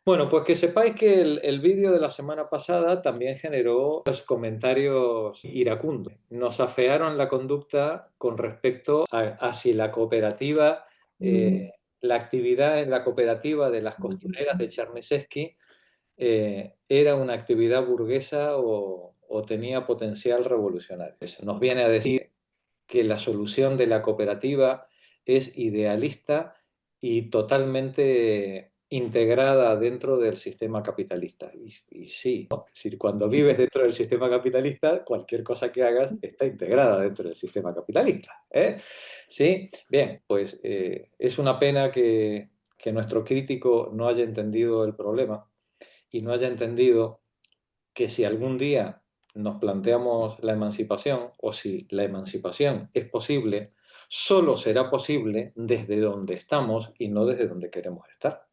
Bueno, pues que sepáis que el vídeo de la semana pasada también generó los comentarios iracundos. Nos afearon la conducta con respecto a si la cooperativa, la actividad en la cooperativa de las costureras de Chernyshevsky era una actividad burguesa o tenía potencial revolucionario. Eso nos viene a decir que la solución de la cooperativa es idealista y totalmente integrada dentro del sistema capitalista. Y sí, ¿no? Es decir, cuando vives dentro del sistema capitalista, cualquier cosa que hagas está integrada dentro del sistema capitalista. ¿Eh? ¿Sí? Bien, pues es una pena que nuestro crítico no haya entendido el problema y no haya entendido que si algún día nos planteamos la emancipación o si la emancipación es posible, solo será posible desde donde estamos y no desde donde queremos estar.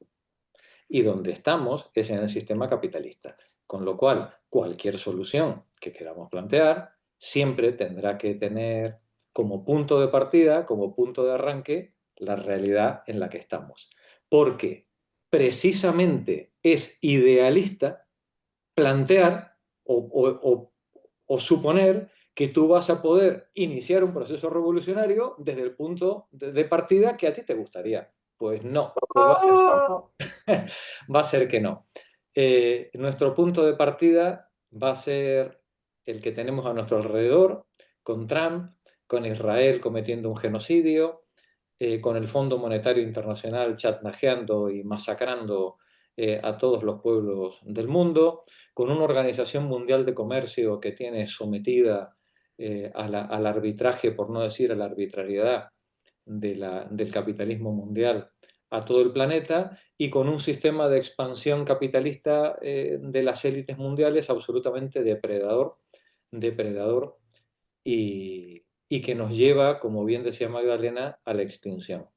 Y donde estamos es en el sistema capitalista. Con lo cual, cualquier solución que queramos plantear siempre tendrá que tener como punto de partida, como punto de arranque, la realidad en la que estamos. Porque precisamente es idealista plantear o suponer que tú vas a poder iniciar un proceso revolucionario desde el punto de partida que a ti te gustaría. Pues no, pues va a ser que no. Nuestro punto de partida va a ser el que tenemos a nuestro alrededor, con Trump, con Israel cometiendo un genocidio, con el Fondo Monetario Internacional chantajeando y masacrando a todos los pueblos del mundo, con una Organización Mundial de Comercio que tiene sometida al arbitraje, por no decir a la arbitrariedad del capitalismo mundial a todo el planeta y con un sistema de expansión capitalista de las élites mundiales absolutamente depredador y que nos lleva, como bien decía Magdalena, a la extinción.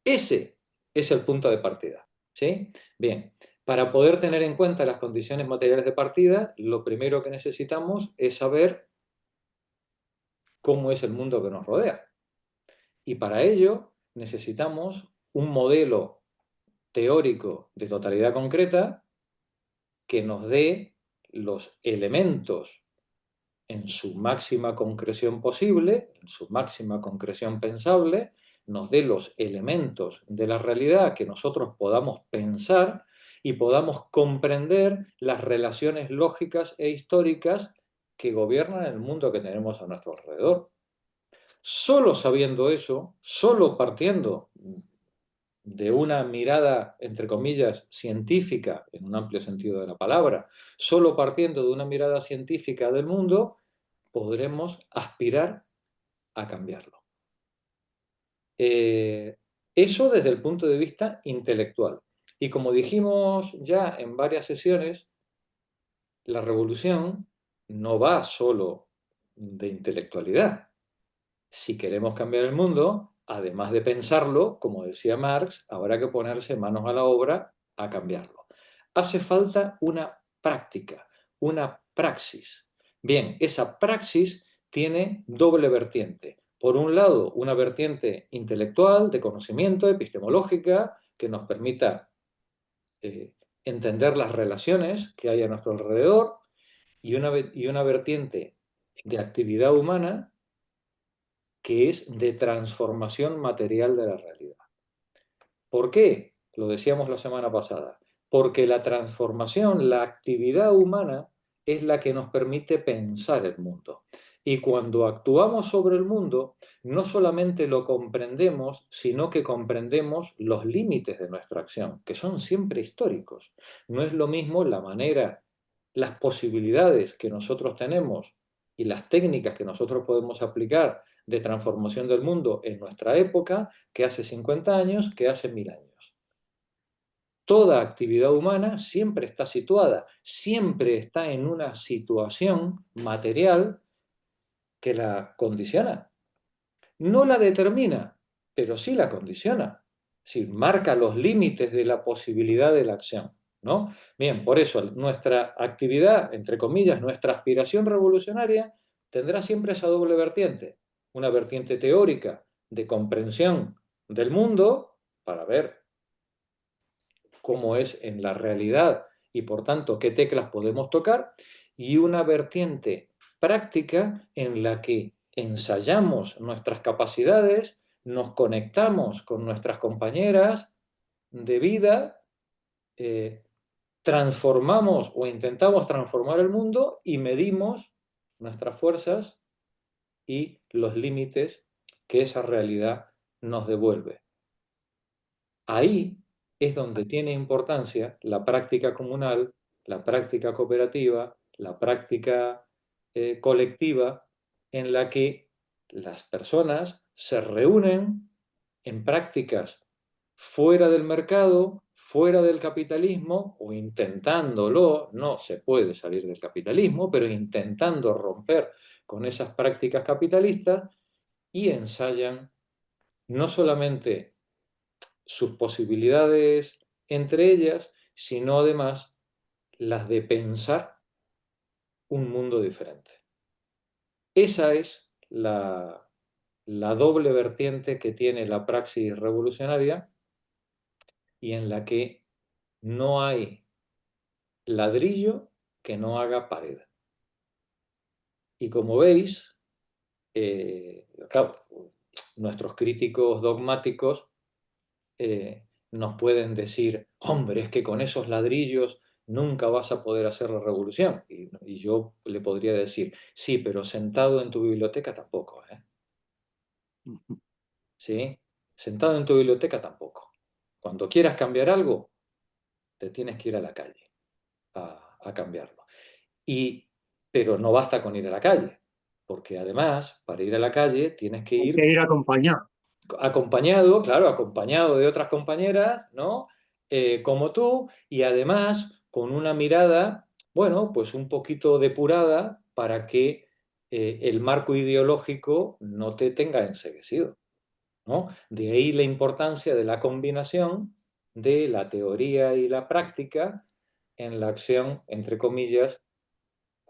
Ese es el punto de partida. ¿Sí? Bien, para poder tener en cuenta las condiciones materiales de partida, lo primero que necesitamos es saber cómo es el mundo que nos rodea. Y para ello necesitamos un modelo teórico de totalidad concreta que nos dé los elementos en su máxima concreción posible, en su máxima concreción pensable, nos dé los elementos de la realidad que nosotros podamos pensar y podamos comprender las relaciones lógicas e históricas que gobiernan el mundo que tenemos a nuestro alrededor. Solo sabiendo eso, solo partiendo de una mirada, entre comillas, científica, en un amplio sentido de la palabra, solo partiendo de una mirada científica del mundo, podremos aspirar a cambiarlo. Eso desde el punto de vista intelectual. Y como dijimos ya en varias sesiones, la revolución no va solo de intelectualidad. Si queremos cambiar el mundo, además de pensarlo, como decía Marx, habrá que ponerse manos a la obra a cambiarlo. Hace falta una práctica, una praxis. Bien, esa praxis tiene doble vertiente. Por un lado, una vertiente intelectual, de conocimiento, epistemológica, que nos permita entender las relaciones que hay a nuestro alrededor, y una vertiente de actividad humana que es de transformación material de la realidad. ¿Por qué? Lo decíamos la semana pasada. Porque la transformación, la actividad humana, es la que nos permite pensar el mundo. Y cuando actuamos sobre el mundo, no solamente lo comprendemos, sino que comprendemos los límites de nuestra acción, que son siempre históricos. No es lo mismo la manera, las posibilidades que nosotros tenemos y las técnicas que nosotros podemos aplicar de transformación del mundo en nuestra época que hace 50 años, que hace 1000 años. Toda actividad humana siempre está situada, siempre está en una situación material que la condiciona. No la determina, pero sí la condiciona. Es decir, marca los límites de la posibilidad de la acción. ¿No? Bien, por eso nuestra actividad, entre comillas, nuestra aspiración revolucionaria tendrá siempre esa doble vertiente. Una vertiente teórica de comprensión del mundo para ver cómo es en la realidad y por tanto qué teclas podemos tocar, y una vertiente práctica en la que ensayamos nuestras capacidades, nos conectamos con nuestras compañeras de vida, transformamos o intentamos transformar el mundo y medimos nuestras fuerzas y los límites que esa realidad nos devuelve. Ahí es donde tiene importancia la práctica comunal, la práctica cooperativa, la práctica colectiva, en la que las personas se reúnen en prácticas fuera del mercado, fuera del capitalismo, o intentándolo. No se puede salir del capitalismo, pero intentando romper con esas prácticas capitalistas, y ensayan no solamente sus posibilidades entre ellas, sino además las de pensar un mundo diferente. Esa es la doble vertiente que tiene la praxis revolucionaria, y en la que no hay ladrillo que no haga pared. Y como veis, claro, nuestros críticos dogmáticos nos pueden decir: hombre, es que con esos ladrillos nunca vas a poder hacer la revolución. Y yo le podría decir: sí, pero sentado en tu biblioteca tampoco, ¿eh? ¿Sí? Sentado en tu biblioteca tampoco. Cuando quieras cambiar algo, te tienes que ir a la calle a cambiarlo. Pero no basta con ir a la calle, porque además, para ir a la calle, tienes que Hay ir que ir acompañado. acompañado, claro, acompañado de otras compañeras, ¿no? Como tú, y además con una mirada, bueno, pues un poquito depurada, para que el marco ideológico no te tenga enceguecido, ¿no? De ahí la importancia de la combinación de la teoría y la práctica en la acción, entre comillas,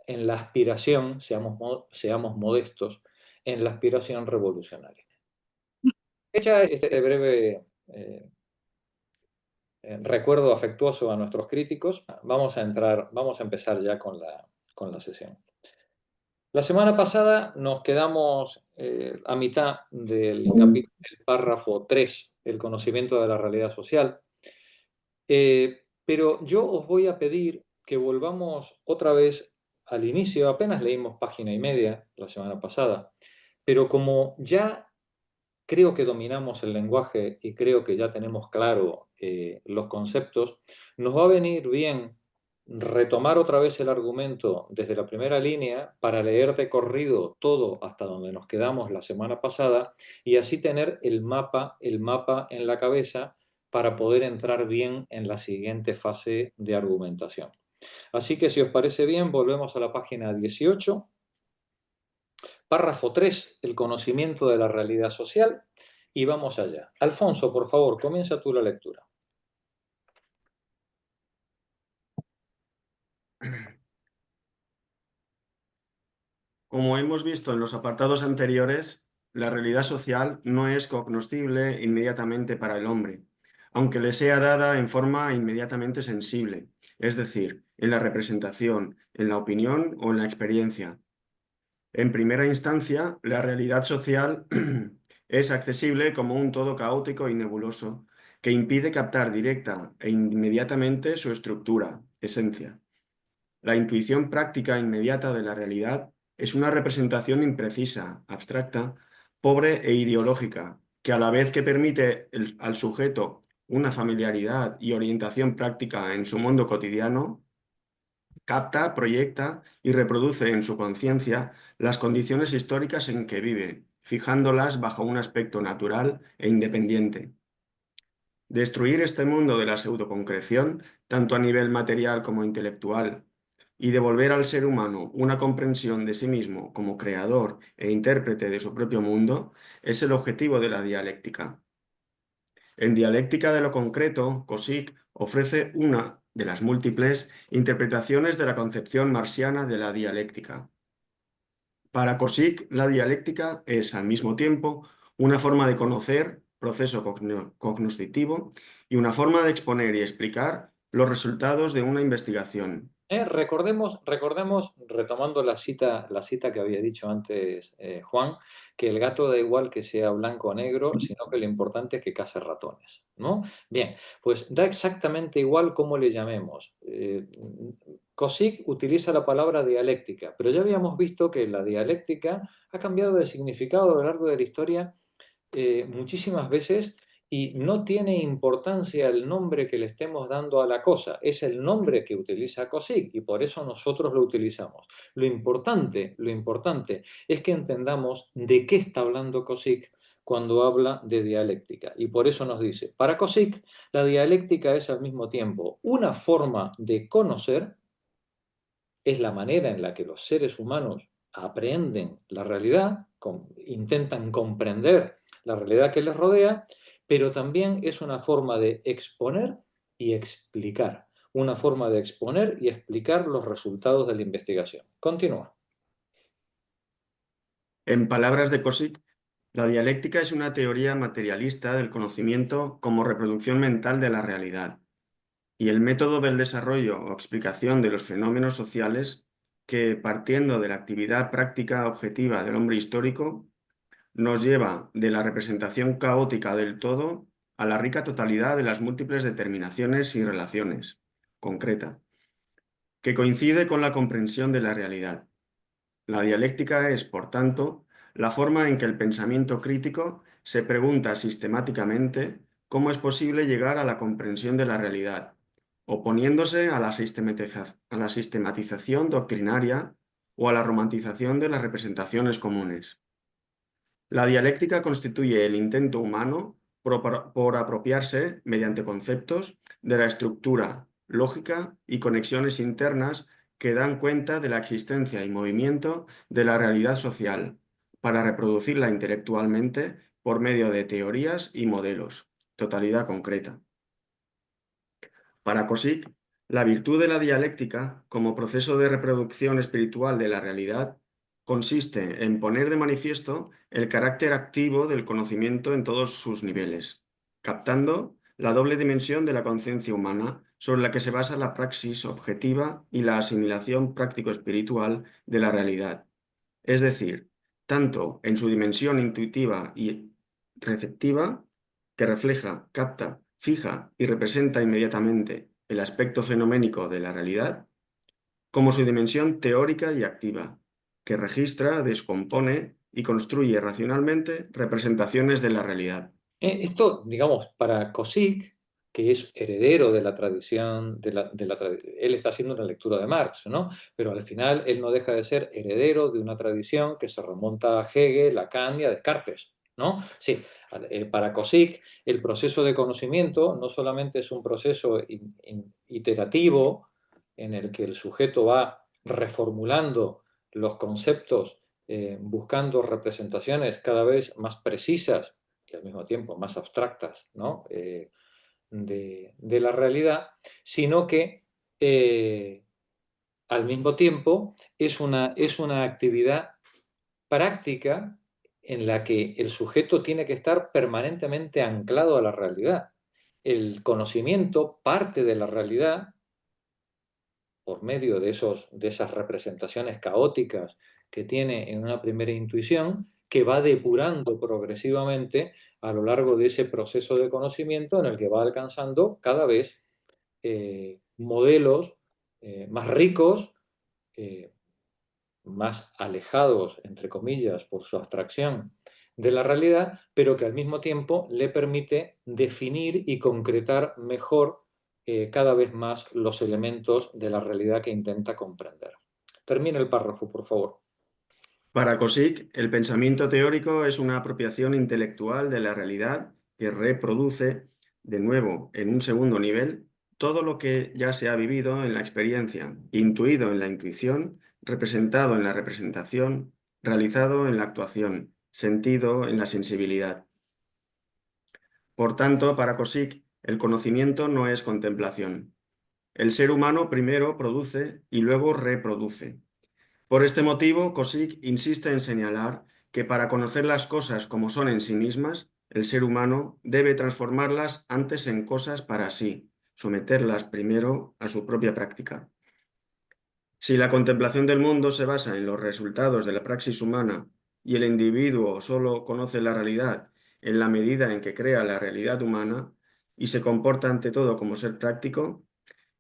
en la aspiración, seamos modestos, en la aspiración revolucionaria. Hecha este breve recuerdo afectuoso a nuestros críticos, vamos a empezar ya con la sesión. La semana pasada nos quedamos a mitad del párrafo 3, el conocimiento de la realidad social. Pero yo os voy a pedir que volvamos otra vez al inicio. Apenas leímos página y media la semana pasada, pero como ya creo que dominamos el lenguaje y creo que ya tenemos claro los conceptos, nos va a venir bien retomar otra vez el argumento desde la primera línea para leer de corrido todo hasta donde nos quedamos la semana pasada, y así tener el mapa en la cabeza para poder entrar bien en la siguiente fase de argumentación. Así que, si os parece bien, volvemos a la página 18. Párrafo 3, el conocimiento de la realidad social, y vamos allá. Alfonso, por favor, comienza tú la lectura. Como hemos visto en los apartados anteriores, la realidad social no es cognoscible inmediatamente para el hombre, aunque le sea dada en forma inmediatamente sensible, es decir, en la representación, en la opinión o en la experiencia. En primera instancia, la realidad social es accesible como un todo caótico y nebuloso, que impide captar directa e inmediatamente su estructura, esencia. La intuición práctica inmediata de la realidad es una representación imprecisa, abstracta, pobre e ideológica, que a la vez que permite al sujeto una familiaridad y orientación práctica en su mundo cotidiano, capta, proyecta y reproduce en su conciencia las condiciones históricas en que vive, fijándolas bajo un aspecto natural e independiente. Destruir este mundo de la pseudoconcreción, tanto a nivel material como intelectual, y devolver al ser humano una comprensión de sí mismo como creador e intérprete de su propio mundo, es el objetivo de la dialéctica. En Dialéctica de lo Concreto, Cosick ofrece una de las múltiples interpretaciones de la concepción marxiana de la dialéctica. Para Cosick, la dialéctica es, al mismo tiempo, una forma de conocer proceso cognoscitivo y una forma de exponer y explicar los resultados de una investigación. Recordemos, retomando la cita que había dicho antes Juan, que el gato da igual que sea blanco o negro, sino que lo importante es que case ratones, ¿no? Bien, pues da exactamente igual cómo le llamemos. Kozik utiliza la palabra dialéctica, pero ya habíamos visto que la dialéctica ha cambiado de significado a lo largo de la historia muchísimas veces y no tiene importancia el nombre que le estemos dando a la cosa, es el nombre que utiliza Kozik y por eso nosotros lo utilizamos. Lo importante es que entendamos de qué está hablando Kozik cuando habla de dialéctica. Y por eso nos dice, para Kozik, la dialéctica es al mismo tiempo una forma de conocer, es la manera en la que los seres humanos aprenden la realidad, intentan comprender la realidad que les rodea, pero también es una forma de exponer y explicar, una forma de exponer y explicar los resultados de la investigación. Continúa. En palabras de Kozik, la dialéctica es una teoría materialista del conocimiento como reproducción mental de la realidad y el método del desarrollo o explicación de los fenómenos sociales que, partiendo de la actividad práctica objetiva del hombre histórico, nos lleva de la representación caótica del todo a la rica totalidad de las múltiples determinaciones y relaciones concreta, que coincide con la comprensión de la realidad. La dialéctica es, por tanto, la forma en que el pensamiento crítico se pregunta sistemáticamente cómo es posible llegar a la comprensión de la realidad, oponiéndose a a la sistematización doctrinaria o a la romantización de las representaciones comunes. La dialéctica constituye el intento humano por apropiarse, mediante conceptos, de la estructura, lógica y conexiones internas que dan cuenta de la existencia y movimiento de la realidad social, para reproducirla intelectualmente por medio de teorías y modelos, totalidad concreta. Para Kozik, la virtud de la dialéctica, como proceso de reproducción espiritual de la realidad, consiste en poner de manifiesto el carácter activo del conocimiento en todos sus niveles, captando la doble dimensión de la conciencia humana sobre la que se basa la praxis objetiva y la asimilación práctico-espiritual de la realidad. Es decir, tanto en su dimensión intuitiva y receptiva, que refleja, capta, fija y representa inmediatamente el aspecto fenoménico de la realidad, como su dimensión teórica y activa, que registra, descompone y construye racionalmente representaciones de la realidad. Esto, digamos, para Kozik, que es heredero de la tradición, él está haciendo una lectura de Marx, ¿no? Pero al final él no deja de ser heredero de una tradición que se remonta a Hegel, a Kant y a Descartes, ¿no? Sí, para Kozik el proceso de conocimiento no solamente es un proceso iterativo en el que el sujeto va reformulando los conceptos, buscando representaciones cada vez más precisas y al mismo tiempo más abstractas, ¿no? De la realidad, sino que al mismo tiempo es una actividad práctica en la que el sujeto tiene que estar permanentemente anclado a la realidad. El conocimiento parte de la realidad por medio de esas representaciones caóticas que tiene en una primera intuición, que va depurando progresivamente a lo largo de ese proceso de conocimiento en el que va alcanzando cada vez modelos más ricos, eh, más alejados, entre comillas, por su abstracción de la realidad, pero que al mismo tiempo le permite definir y concretar mejor cada vez más los elementos de la realidad que intenta comprender. Termina el párrafo, por favor. Para Kozik, el pensamiento teórico es una apropiación intelectual de la realidad que reproduce, de nuevo, en un segundo nivel, todo lo que ya se ha vivido en la experiencia, intuido en la intuición, representado en la representación, realizado en la actuación, sentido en la sensibilidad. Por tanto, para Kozik, el conocimiento no es contemplación. El ser humano primero produce y luego reproduce. Por este motivo, Kozik insiste en señalar que para conocer las cosas como son en sí mismas, el ser humano debe transformarlas antes en cosas para sí, someterlas primero a su propia práctica. Si la contemplación del mundo se basa en los resultados de la praxis humana y el individuo solo conoce la realidad en la medida en que crea la realidad humana y se comporta ante todo como ser práctico,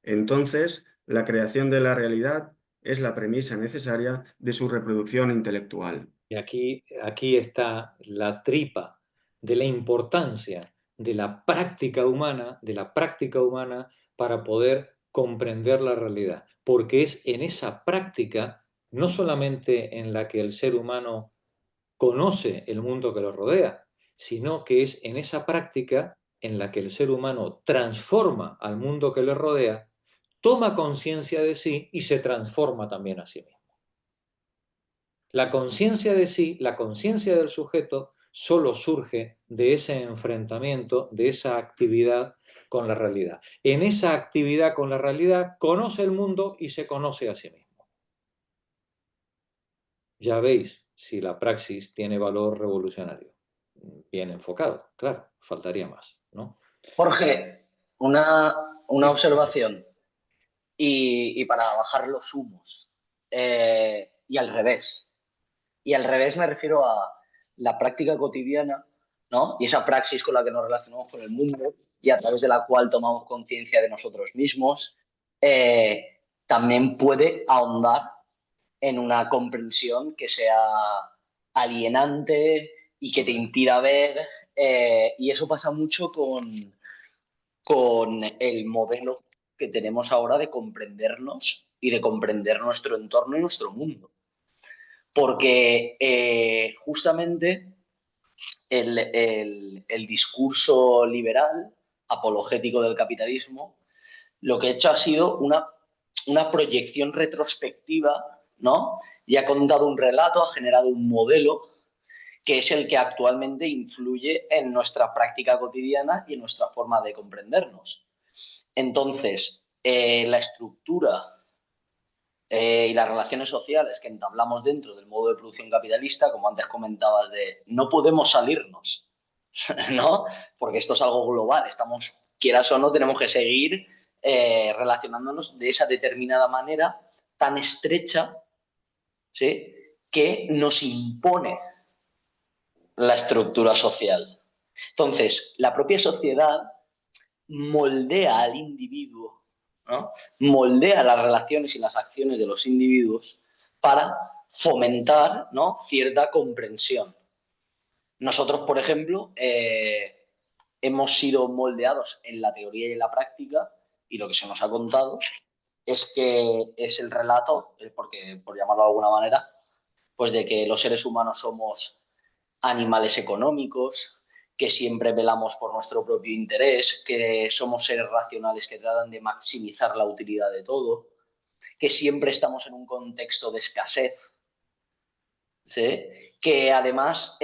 entonces la creación de la realidad es la premisa necesaria de su reproducción intelectual. Y aquí está la tripa de la importancia de la práctica humana para poder comprender la realidad. Porque es en esa práctica, no solamente en la que el ser humano conoce el mundo que lo rodea, sino que es en esa práctica en la que el ser humano transforma al mundo que le rodea, toma conciencia de sí y se transforma también a sí mismo. La conciencia de sí, la conciencia del sujeto, solo surge de ese enfrentamiento, de esa actividad con la realidad. En esa actividad con la realidad conoce el mundo y se conoce a sí mismo. Ya veis si la praxis tiene valor revolucionario. Bien enfocado, claro, faltaría más, ¿no? Jorge, una observación y para bajar los humos. Y al revés. Y al revés me refiero a la práctica cotidiana, ¿no? Y esa praxis con la que nos relacionamos con el mundo y a través de la cual tomamos conciencia de nosotros mismos, también puede ahondar en una comprensión que sea alienante y que te impida ver. Y eso pasa mucho con el modelo que tenemos ahora de comprendernos y de comprender nuestro entorno y nuestro mundo. Porque justamente el discurso liberal, apologético del capitalismo, lo que ha hecho ha sido una proyección retrospectiva, ¿no? Y ha contado un relato, ha generado un modelo que es el que actualmente influye en nuestra práctica cotidiana y en nuestra forma de comprendernos. Entonces, la estructura y las relaciones sociales que entablamos dentro del modo de producción capitalista, como antes comentabas, de no podemos salirnos, ¿no? Porque esto es algo global, estamos, quieras o no, tenemos que seguir relacionándonos de esa determinada manera tan estrecha, ¿sí? Que nos impone la estructura social. Entonces, la propia sociedad moldea al individuo, ¿no? Moldea las relaciones y las acciones de los individuos para fomentar, ¿no?, cierta comprensión. Nosotros, por ejemplo, hemos sido moldeados en la teoría y en la práctica, y lo que se nos ha contado es que es el relato, porque, por llamarlo de alguna manera, pues de que los seres humanos somos animales económicos, que siempre velamos por nuestro propio interés, que somos seres racionales que tratan de maximizar la utilidad de todo, que siempre estamos en un contexto de escasez, ¿sí? Que además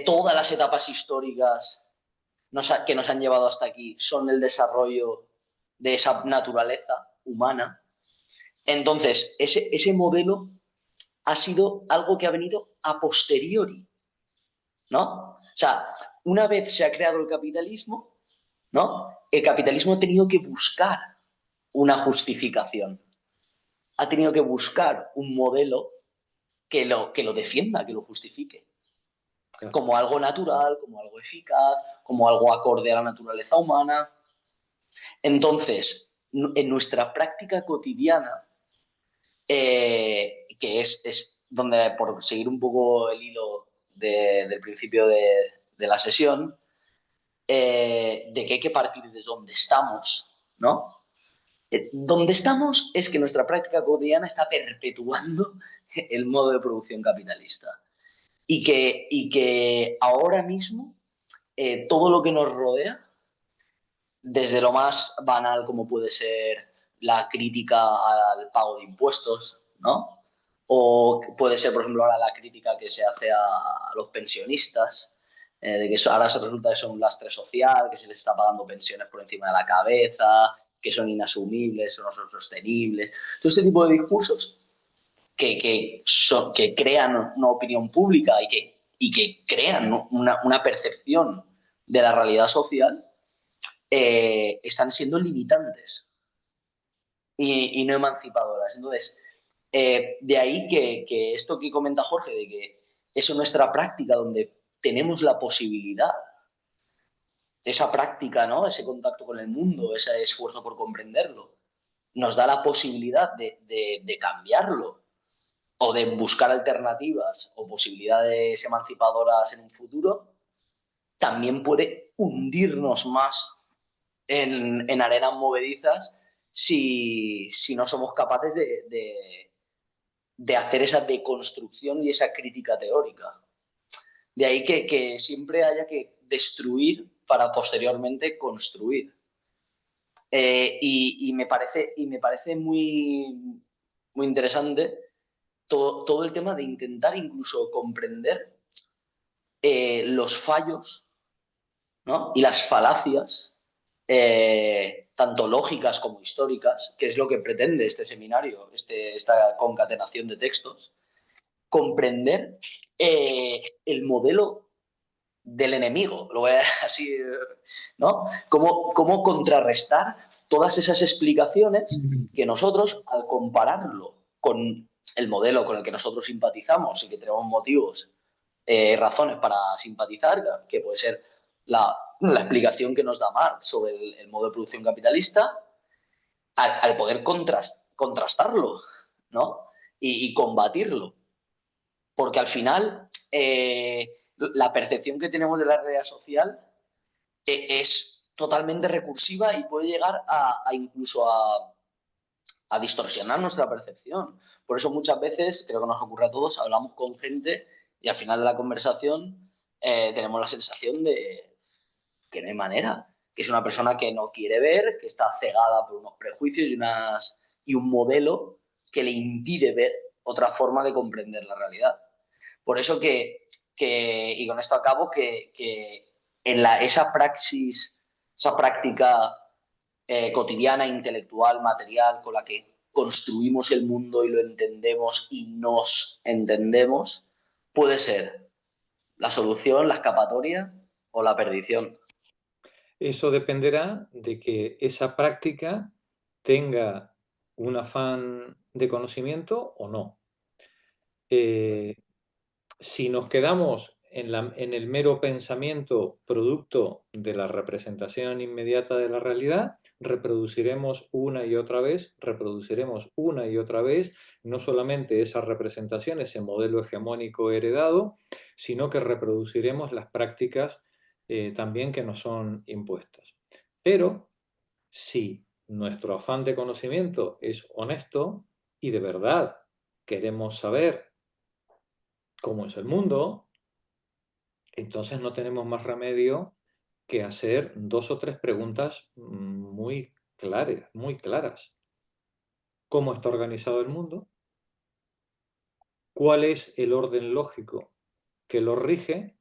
todas las etapas históricas que nos han llevado hasta aquí son el desarrollo de esa naturaleza humana. Entonces, ese modelo ha sido algo que ha venido a posteriori, ¿no? O sea, una vez se ha creado el capitalismo, ¿no? El capitalismo ha tenido que buscar una justificación, ha tenido que buscar un modelo que lo defienda, que lo justifique, Claro. como algo natural, como algo eficaz, como algo acorde a la naturaleza humana. Entonces, en nuestra práctica cotidiana, que es donde, por seguir un poco el hilo del principio de la sesión, de que hay que partir de donde estamos, ¿no? Donde estamos es que nuestra práctica cotidiana está perpetuando el modo de producción capitalista y que ahora mismo todo lo que nos rodea, desde lo más banal como puede ser la crítica al pago de impuestos, ¿no? O puede ser, por ejemplo, ahora la crítica que se hace a los pensionistas, de que ahora se resulta que son un lastre social, que se les está pagando pensiones por encima de la cabeza, que son inasumibles, que no son sostenibles. Todo este tipo de discursos que crean una opinión pública y que y que crean, ¿no?, una percepción de la realidad social, están siendo limitantes y no emancipadoras. Entonces, de ahí que esto que comenta Jorge, de que es nuestra práctica donde tenemos la posibilidad, esa práctica, ¿no?, ese contacto con el mundo, ese esfuerzo por comprenderlo, nos da la posibilidad de cambiarlo o de buscar alternativas o posibilidades emancipadoras en un futuro, también puede hundirnos más en arenas movedizas si no somos capaces de hacer esa deconstrucción y esa crítica teórica. De ahí que siempre haya que destruir para posteriormente construir. Y me parece muy, muy interesante todo el tema de intentar incluso comprender los fallos, ¿no?, y las falacias, tanto lógicas como históricas, que es lo que pretende este seminario, esta concatenación de textos, comprender el modelo del enemigo, lo voy a así, ¿no? Cómo contrarrestar todas esas explicaciones que nosotros, al compararlo con el modelo con el que nosotros simpatizamos y que tenemos motivos, razones para simpatizar, que puede ser la explicación que nos da Marx sobre el modo de producción capitalista, al poder contrastarlo, ¿no?, y combatirlo. Porque al final la percepción que tenemos de la realidad social es totalmente recursiva y puede llegar incluso a distorsionar nuestra percepción. Por eso muchas veces, creo que nos ocurre a todos, hablamos con gente y al final de la conversación tenemos la sensación de que no hay manera, que es una persona que no quiere ver, que está cegada por unos prejuicios y un modelo que le impide ver otra forma de comprender la realidad. Por eso y con esto acabo, que en esa praxis, esa práctica cotidiana, intelectual, material, con la que construimos el mundo y lo entendemos y nos entendemos, puede ser la solución, la escapatoria o la perdición. Eso dependerá de que esa práctica tenga un afán de conocimiento o no. Si nos quedamos en el mero pensamiento producto de la representación inmediata de la realidad, reproduciremos una y otra vez, no solamente esa representación, ese modelo hegemónico heredado, sino que reproduciremos las prácticas también que nos son impuestas. Pero si nuestro afán de conocimiento es honesto y de verdad queremos saber cómo es el mundo, entonces no tenemos más remedio que hacer 2 o 3 preguntas muy claras. ¿Cómo está organizado el mundo? ¿Cuál es el orden lógico que lo rige?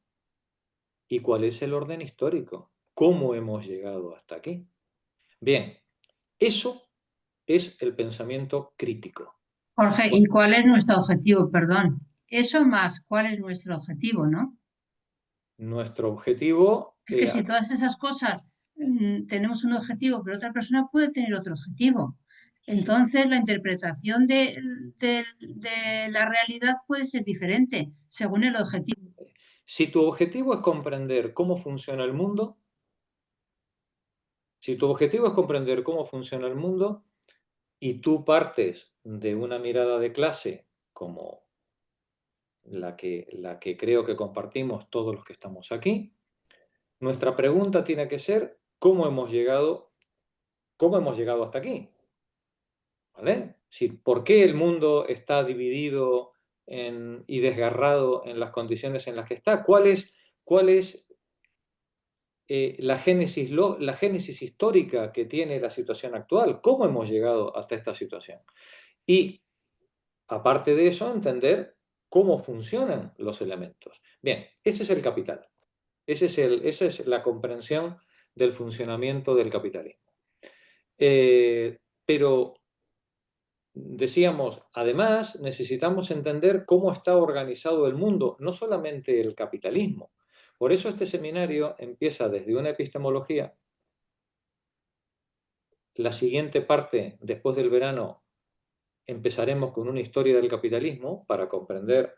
¿Y cuál es el orden histórico? ¿Cómo hemos llegado hasta aquí? Bien, eso es el pensamiento crítico. Jorge, ¿y cuál es nuestro objetivo? Perdón. Eso más, ¿cuál es nuestro objetivo, no? Nuestro objetivo... Es que si todas esas cosas tenemos un objetivo, pero otra persona puede tener otro objetivo. Entonces, la interpretación de la realidad puede ser diferente según el objetivo. Si tu objetivo es comprender cómo funciona el mundo, y tú partes de una mirada de clase como la que creo que compartimos todos los que estamos aquí, nuestra pregunta tiene que ser ¿cómo hemos llegado hasta aquí? ¿Vale? ¿Por qué el mundo está dividido y desgarrado en las condiciones en las que está? ¿Cuál es la génesis histórica que tiene la situación actual? ¿Cómo hemos llegado hasta esta situación? Y, aparte de eso, entender cómo funcionan los elementos. Bien, ese es el capital. Esa es la comprensión del funcionamiento del capitalismo. Pero decíamos, además necesitamos entender cómo está organizado el mundo, no solamente el capitalismo. Por eso este seminario empieza desde una epistemología. La siguiente parte, después del verano, empezaremos con una historia del capitalismo para comprender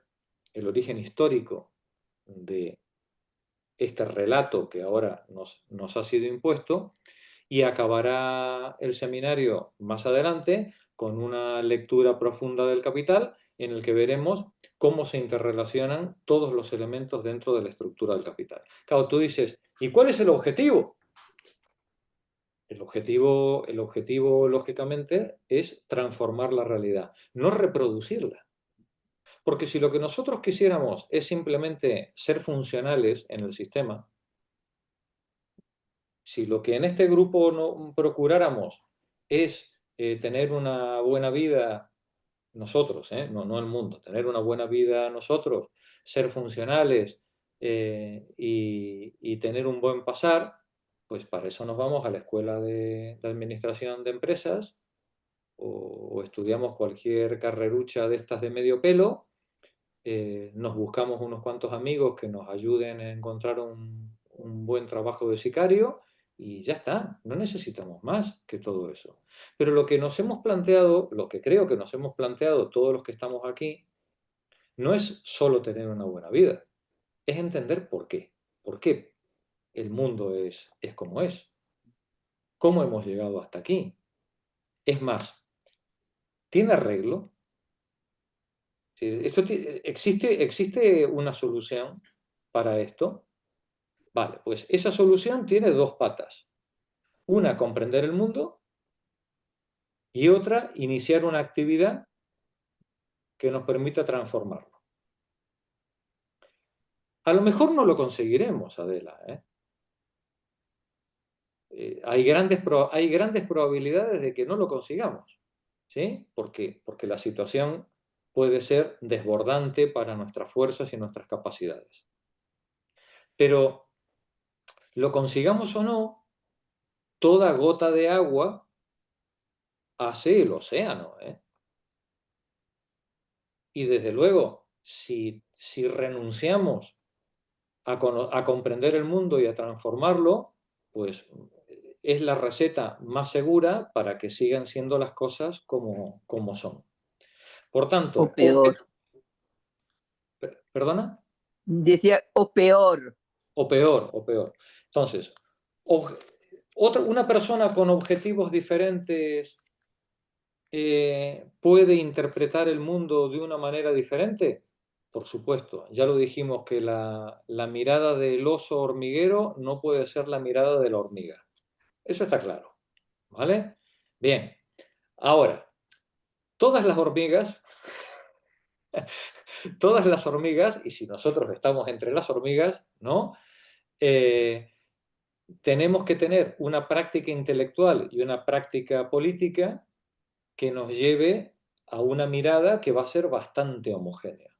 el origen histórico de este relato que ahora nos ha sido impuesto, y acabará el seminario más adelante con una lectura profunda del Capital en el que veremos cómo se interrelacionan todos los elementos dentro de la estructura del capital. Claro, tú dices, ¿y cuál es el objetivo? El objetivo, lógicamente, es transformar la realidad, no reproducirla. Porque si lo que nosotros quisiéramos es simplemente ser funcionales en el sistema, si lo que en este grupo no procuráramos es tener una buena vida nosotros, no el mundo, tener una buena vida nosotros, ser funcionales y tener un buen pasar, pues para eso nos vamos a la escuela de administración de empresas o estudiamos cualquier carrerucha de estas de medio pelo, nos buscamos unos cuantos amigos que nos ayuden a encontrar un buen trabajo de sicario y ya está, no necesitamos más que todo eso. Pero lo que nos hemos planteado, lo que creo que nos hemos planteado todos los que estamos aquí, no es solo tener una buena vida, es entender por qué el mundo es como es, cómo hemos llegado hasta aquí. Es más, ¿tiene arreglo? ¿Existe una solución para esto? Vale, pues esa solución tiene dos patas. Una, comprender el mundo, y otra, iniciar una actividad que nos permita transformarlo. A lo mejor no lo conseguiremos, Adela. Hay grandes probabilidades de que no lo consigamos. ¿Sí? Porque la situación puede ser desbordante para nuestras fuerzas y nuestras capacidades. Pero, lo consigamos o no, toda gota de agua hace el océano. Y desde luego, si renunciamos a comprender el mundo y a transformarlo, pues es la receta más segura para que sigan siendo las cosas como son. Por tanto, O peor. ¿Perdona? Decía, o peor. O peor. Entonces, una persona con objetivos diferentes ¿puede interpretar el mundo de una manera diferente? Por supuesto, ya lo dijimos que la mirada del oso hormiguero no puede ser la mirada de la hormiga. Eso está claro, ¿vale? Bien, ahora, todas las hormigas, y si nosotros estamos entre las hormigas, ¿no? Tenemos que tener una práctica intelectual y una práctica política que nos lleve a una mirada que va a ser bastante homogénea,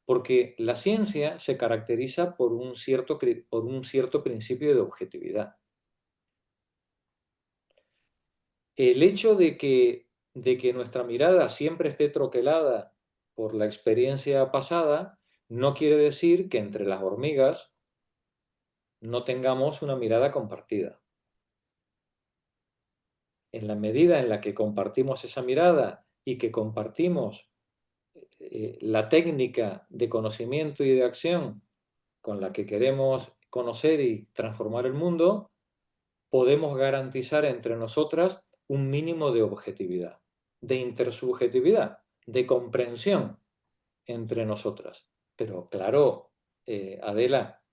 porque la ciencia se caracteriza por un cierto principio de objetividad. El hecho de que nuestra mirada siempre esté troquelada por la experiencia pasada no quiere decir que entre las hormigas no tengamos una mirada compartida. En la medida en la que compartimos esa mirada y que compartimos la técnica de conocimiento y de acción con la que queremos conocer y transformar el mundo, podemos garantizar entre nosotras un mínimo de objetividad, de intersubjetividad, de comprensión entre nosotras. Pero claro, Adela,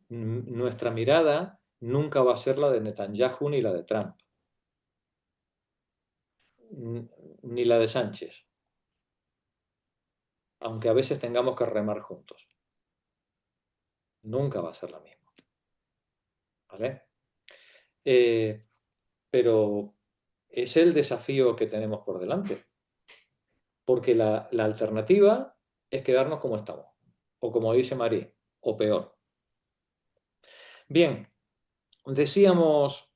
nuestra mirada nunca va a ser la de Netanyahu ni la de Trump, ni la de Sánchez, aunque a veces tengamos que remar juntos. Nunca va a ser la misma. ¿Vale? Pero es el desafío que tenemos por delante. Porque la alternativa es quedarnos como estamos. O como dice María, o peor. Bien, decíamos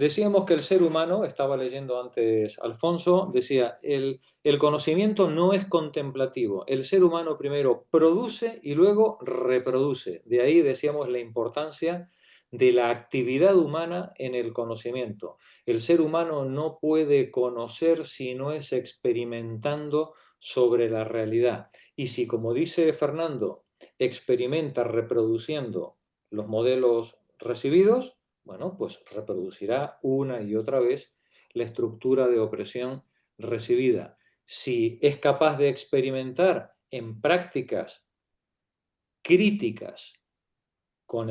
Decíamos que el ser humano, estaba leyendo antes Alfonso, decía, el conocimiento no es contemplativo. El ser humano primero produce y luego reproduce. De ahí decíamos la importancia de la actividad humana en el conocimiento. El ser humano no puede conocer si no es experimentando sobre la realidad. Y si, como dice Fernando, experimenta reproduciendo los modelos recibidos, bueno, pues reproducirá una y otra vez la estructura de opresión recibida. Si es capaz de experimentar en prácticas críticas con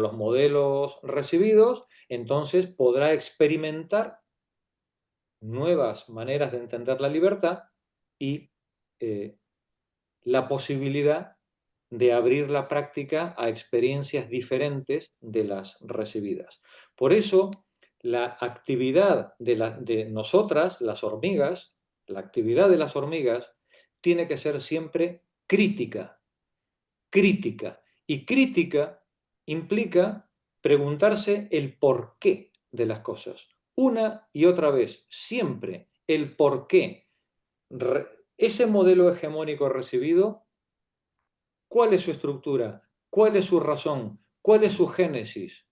los modelos recibidos, entonces podrá experimentar nuevas maneras de entender la libertad y la posibilidad de abrir la práctica a experiencias diferentes de las recibidas. Por eso, la actividad de nosotras, las hormigas, la actividad de las hormigas tiene que ser siempre crítica, crítica. Y crítica implica preguntarse el porqué de las cosas. Una y otra vez, siempre el porqué. Ese modelo hegemónico recibido, ¿cuál es su estructura? ¿Cuál es su razón? ¿Cuál es su génesis?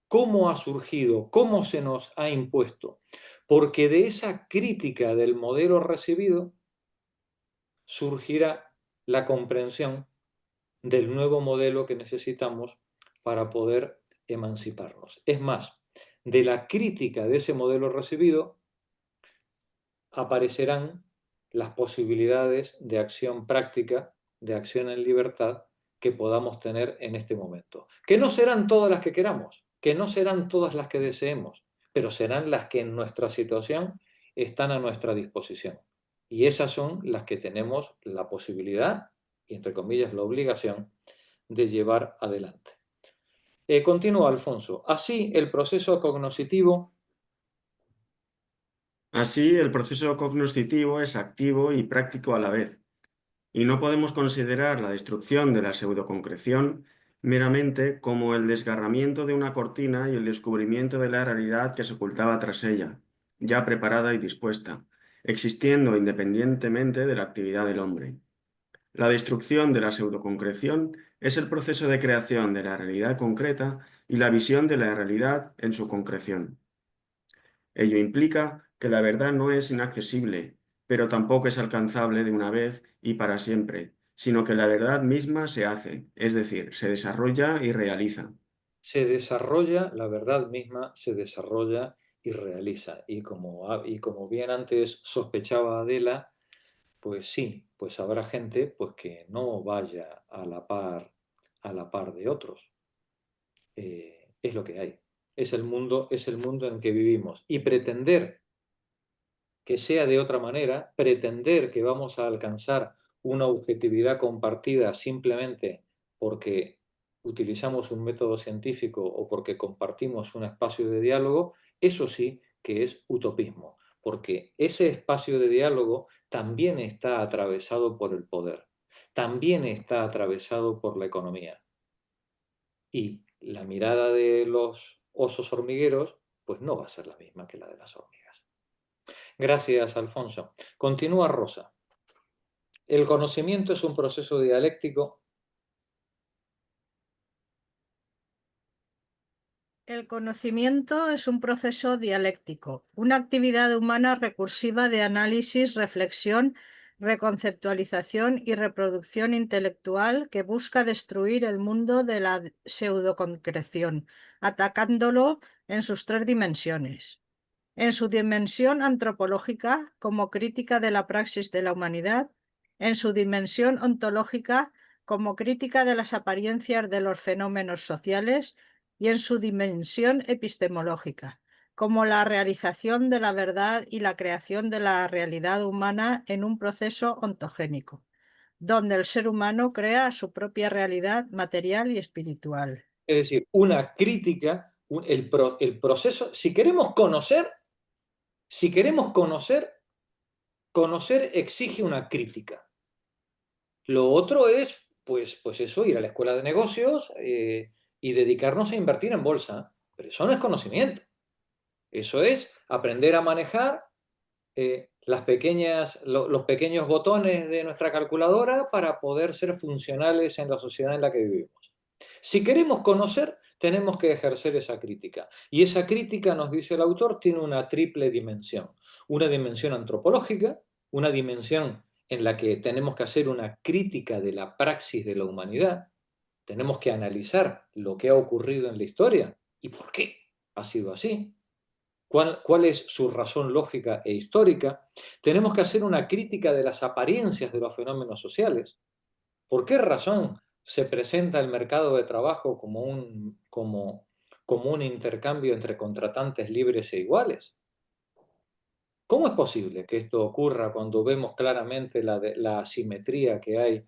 ¿Cómo ha surgido? ¿Cómo se nos ha impuesto? Porque de esa crítica del modelo recibido surgirá la comprensión del nuevo modelo que necesitamos para poder emanciparnos. Es más, de la crítica de ese modelo recibido aparecerán las posibilidades de acción práctica, de acción en libertad que podamos tener en este momento. Que no serán todas las que queramos, que no serán todas las que deseemos, pero serán las que en nuestra situación están a nuestra disposición. Y esas son las que tenemos la posibilidad, y entre comillas la obligación, de llevar adelante. Continúa Alfonso. Así, el proceso cognoscitivo. Así, el proceso cognoscitivo es activo y práctico a la vez, y no podemos considerar la destrucción de la pseudoconcreción meramente como el desgarramiento de una cortina y el descubrimiento de la realidad que se ocultaba tras ella, ya preparada y dispuesta, existiendo independientemente de la actividad del hombre. La destrucción de la pseudoconcreción es el proceso de creación de la realidad concreta y la visión de la realidad en su concreción. Ello implica que la verdad no es inaccesible, pero tampoco es alcanzable de una vez y para siempre, sino que la verdad misma se hace, es decir, se desarrolla y realiza. Se desarrolla, la verdad misma se desarrolla y realiza. Y como bien antes sospechaba Adela, pues sí, pues habrá gente pues, que no vaya a la par de otros. Es lo que hay. Es el mundo en que vivimos. Y pretender que sea de otra manera, pretender que vamos a alcanzar una objetividad compartida simplemente porque utilizamos un método científico o porque compartimos un espacio de diálogo, eso sí que es utopismo, porque ese espacio de diálogo también está atravesado por el poder, también está atravesado por la economía. Y la mirada de los osos hormigueros, pues no va a ser la misma que la de las hormigas. Gracias, Alfonso. Continúa Rosa. El conocimiento es un proceso dialéctico. El conocimiento es un proceso dialéctico, una actividad humana recursiva de análisis, reflexión, reconceptualización y reproducción intelectual que busca destruir el mundo de la pseudoconcreción, atacándolo en sus tres dimensiones. En su dimensión antropológica, como crítica de la praxis de la humanidad, en su dimensión ontológica, como crítica de las apariencias de los fenómenos sociales, y en su dimensión epistemológica, como la realización de la verdad y la creación de la realidad humana en un proceso ontogénico, donde el ser humano crea su propia realidad material y espiritual. Es decir, una crítica, el proceso. Si queremos conocer exige una crítica. Lo otro es, pues eso, ir a la escuela de negocios y dedicarnos a invertir en bolsa. Pero eso no es conocimiento. Eso es aprender a manejar los pequeños botones de nuestra calculadora para poder ser funcionales en la sociedad en la que vivimos. Si queremos conocer, tenemos que ejercer esa crítica. Y esa crítica, nos dice el autor, tiene una triple dimensión. Una dimensión antropológica, una dimensión en la que tenemos que hacer una crítica de la praxis de la humanidad. Tenemos que analizar lo que ha ocurrido en la historia y por qué ha sido así. ¿Cuál es su razón lógica e histórica? Tenemos que hacer una crítica de las apariencias de los fenómenos sociales. ¿Por qué razón se presenta el mercado de trabajo como un intercambio entre contratantes libres e iguales? ¿Cómo es posible que esto ocurra cuando vemos claramente la asimetría que hay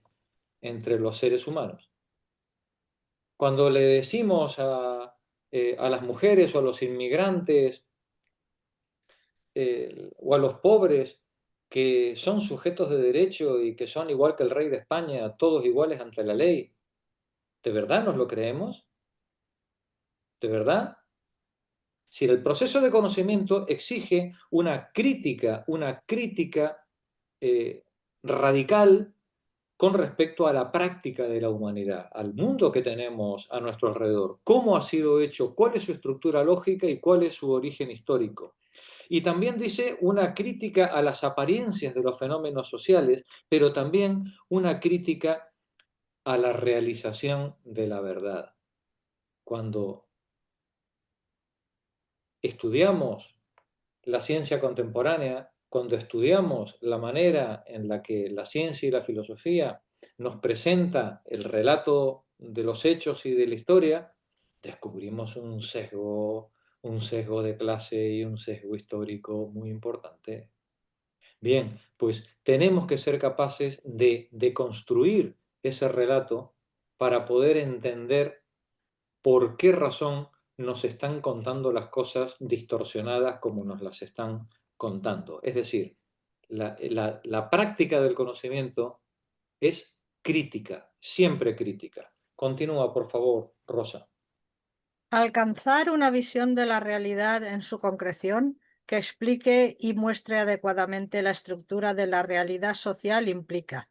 entre los seres humanos? Cuando le decimos a las mujeres o a los inmigrantes o a los pobres que son sujetos de derecho y que son igual que el rey de España, todos iguales ante la ley, ¿de verdad nos lo creemos? ¿De verdad? Si el proceso de conocimiento exige una crítica eh, radical con respecto a la práctica de la humanidad, al mundo que tenemos a nuestro alrededor, cómo ha sido hecho, cuál es su estructura lógica y cuál es su origen histórico. Y también dice una crítica a las apariencias de los fenómenos sociales, pero también una crítica a la realización de la verdad. Cuando estudiamos la ciencia contemporánea, cuando estudiamos la manera en la que la ciencia y la filosofía nos presenta el relato de los hechos y de la historia, descubrimos un sesgo de clase y un sesgo histórico muy importante. Bien, pues tenemos que ser capaces de construir ese relato para poder entender por qué razón nos están contando las cosas distorsionadas como nos las están contando. Es decir, la práctica del conocimiento es crítica, siempre crítica. Continúa, por favor, Rosa. Alcanzar una visión de la realidad en su concreción que explique y muestre adecuadamente la estructura de la realidad social implica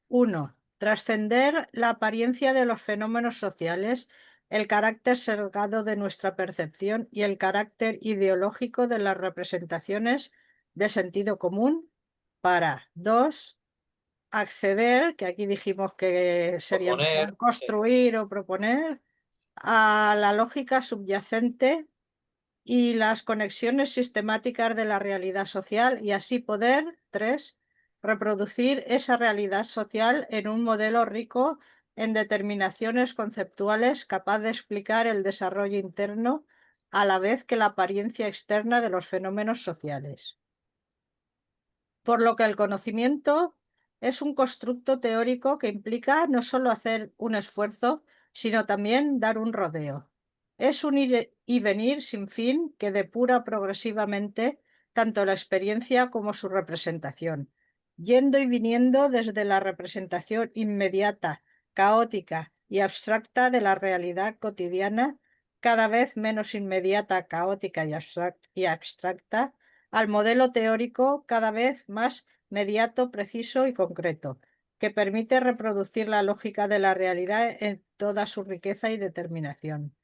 1. Trascender la apariencia de los fenómenos sociales, el carácter sesgado de nuestra percepción y el carácter ideológico de las representaciones de sentido común para 2. Acceder, que aquí dijimos que sería Proponer, construir o proponer, a la lógica subyacente y las conexiones sistemáticas de la realidad social y así poder, 3, reproducir esa realidad social en un modelo rico en determinaciones conceptuales capaz de explicar el desarrollo interno a la vez que la apariencia externa de los fenómenos sociales. Por lo que el conocimiento es un constructo teórico que implica no solo hacer un esfuerzo, sino también dar un rodeo. Es un ir y venir sin fin que depura progresivamente tanto la experiencia como su representación, yendo y viniendo desde la representación inmediata, caótica y abstracta de la realidad cotidiana, cada vez menos inmediata, caótica y abstracta, al modelo teórico cada vez más mediato, preciso y concreto, que permite reproducir la lógica de la realidad en toda su riqueza y determinación.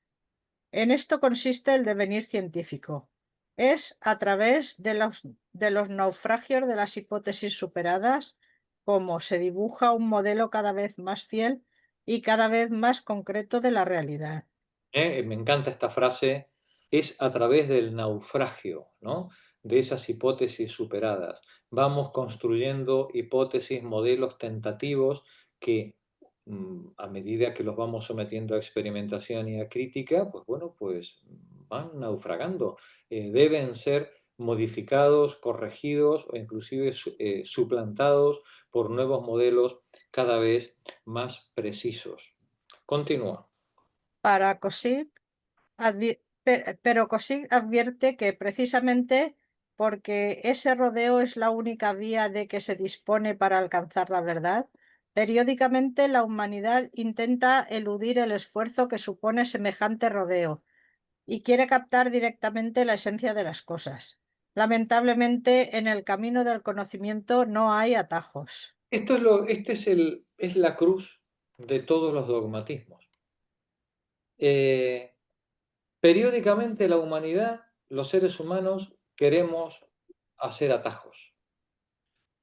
En esto consiste el devenir científico. Es a través de los naufragios de las hipótesis superadas como se dibuja un modelo cada vez más fiel y cada vez más concreto de la realidad. Me encanta esta frase, es a través del naufragio, ¿no? De esas hipótesis superadas. Vamos construyendo hipótesis, modelos tentativos que a medida que los vamos sometiendo a experimentación y a crítica, pues bueno, pues van naufragando. Deben ser modificados, corregidos o inclusive suplantados por nuevos modelos cada vez más precisos. Continúa. Para Cosick, pero Cosick advierte que precisamente porque ese rodeo es la única vía de que se dispone para alcanzar la verdad, periódicamente la humanidad intenta eludir el esfuerzo que supone semejante rodeo, y quiere captar directamente la esencia de las cosas. Lamentablemente, en el camino del conocimiento no hay atajos. Es la cruz de todos los dogmatismos. Periódicamente la humanidad, los seres humanos, queremos hacer atajos.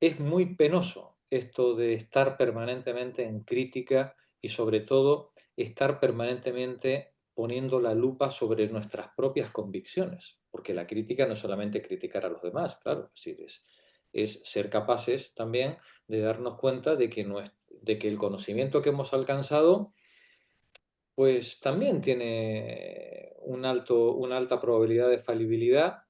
Es muy penoso esto de estar permanentemente en crítica y sobre todo estar permanentemente poniendo la lupa sobre nuestras propias convicciones, porque la crítica no es solamente criticar a los demás, claro, es ser capaces también de darnos cuenta de que el conocimiento que hemos alcanzado pues también tiene una alta probabilidad de falibilidad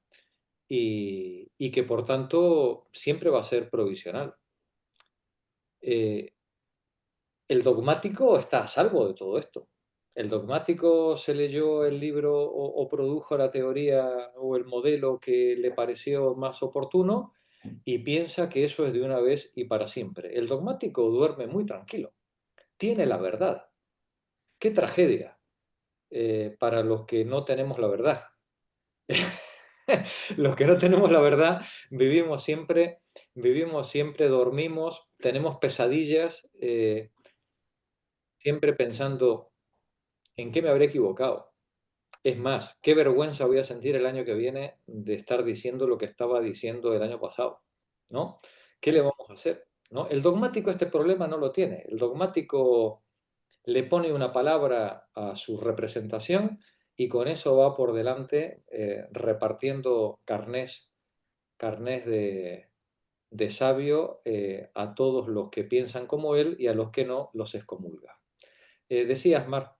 y que por tanto siempre va a ser provisional. El dogmático está a salvo de todo esto. El dogmático se leyó el libro o produjo la teoría o el modelo que le pareció más oportuno y piensa que eso es de una vez y para siempre. El dogmático duerme muy tranquilo, tiene la verdad. ¡Qué tragedia para los que no tenemos la verdad! Los que no tenemos la verdad vivimos siempre, dormimos, tenemos pesadillas, siempre pensando en qué me habré equivocado. Es más, qué vergüenza voy a sentir el año que viene de estar diciendo lo que estaba diciendo el año pasado, ¿no? ¿Qué le vamos a hacer? ¿No? El dogmático este problema no lo tiene. El dogmático le pone una palabra a su representación y con eso va por delante repartiendo carnés de sabio a todos los que piensan como él y a los que no los excomulga. Decías, Mar.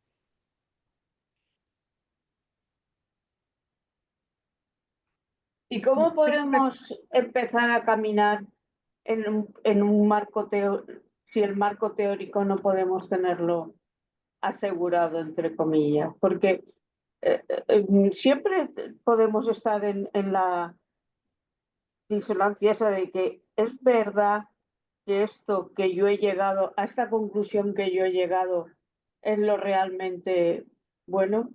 ¿Y cómo podemos empezar a caminar en un marco si el marco teórico no podemos tenerlo asegurado, entre comillas? Porque siempre podemos estar en la disonancia esa de que es verdad que esto que yo he llegado, a esta conclusión que yo he llegado, es lo realmente bueno,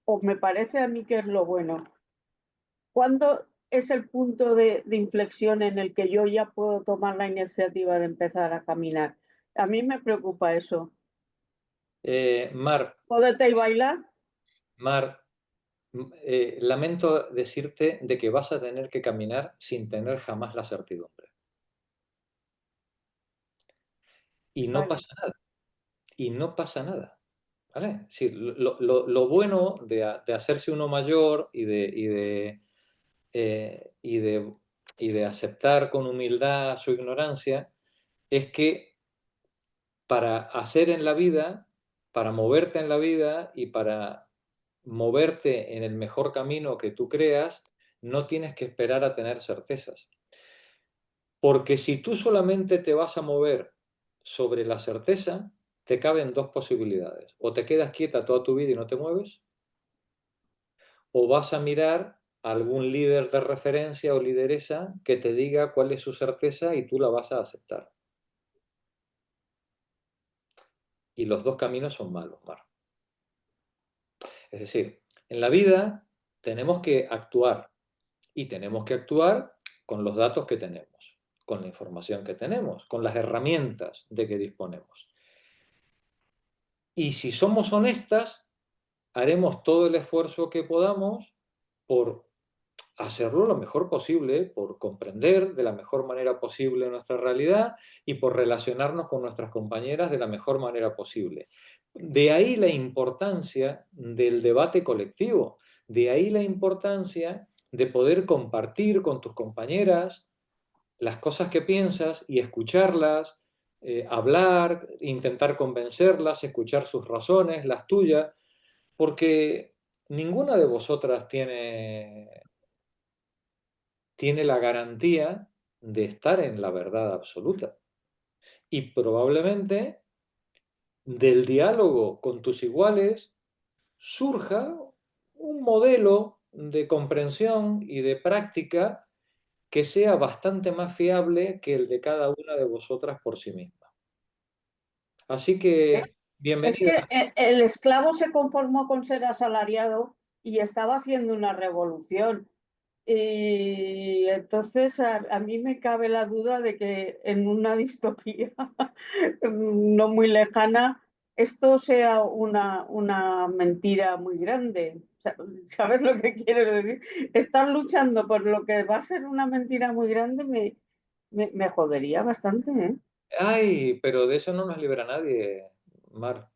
o me parece a mí que es lo bueno. ¿Cuándo es el punto de inflexión en el que yo ya puedo tomar la iniciativa de empezar a caminar? A mí me preocupa eso. Mar, ¿Poderte ir bailar? Mar, lamento decirte de que vas a tener que caminar sin tener jamás la certidumbre. Y no Vale. pasa nada. Y no pasa nada. ¿Vale? Sí, lo bueno de hacerse uno mayor y de aceptar con humildad su ignorancia es que para hacer en la vida, para moverte en la vida y para moverte en el mejor camino que tú creas, no tienes que esperar a tener certezas. Porque si tú solamente te vas a mover sobre la certeza, te caben dos posibilidades. O te quedas quieta toda tu vida y no te mueves, o vas a mirar a algún líder de referencia o lideresa que te diga cuál es su certeza y tú la vas a aceptar. Y los dos caminos son malos, Mar. Es decir, en la vida tenemos que actuar y tenemos que actuar con los datos que tenemos, con la información que tenemos, con las herramientas de que disponemos. Y si somos honestas, haremos todo el esfuerzo que podamos por hacerlo lo mejor posible, por comprender de la mejor manera posible nuestra realidad y por relacionarnos con nuestras compañeras de la mejor manera posible. De ahí la importancia del debate colectivo, de ahí la importancia de poder compartir con tus compañeras las cosas que piensas y escucharlas, hablar, intentar convencerlas, escuchar sus razones, las tuyas, porque ninguna de vosotras tiene la garantía de estar en la verdad absoluta. Y probablemente del diálogo con tus iguales surja un modelo de comprensión y de práctica que sea bastante más fiable que el de cada una de vosotras por sí misma. Así que, Es bienvenida. que el esclavo se conformó con ser asalariado y estaba haciendo una revolución. Y entonces a mí me cabe la duda de que en una distopía no muy lejana esto sea una mentira muy grande. ¿Sabes lo que quiero decir? Estar luchando por lo que va a ser una mentira muy grande me jodería bastante, ¿eh? Ay, pero de eso no nos libra nadie, Mar.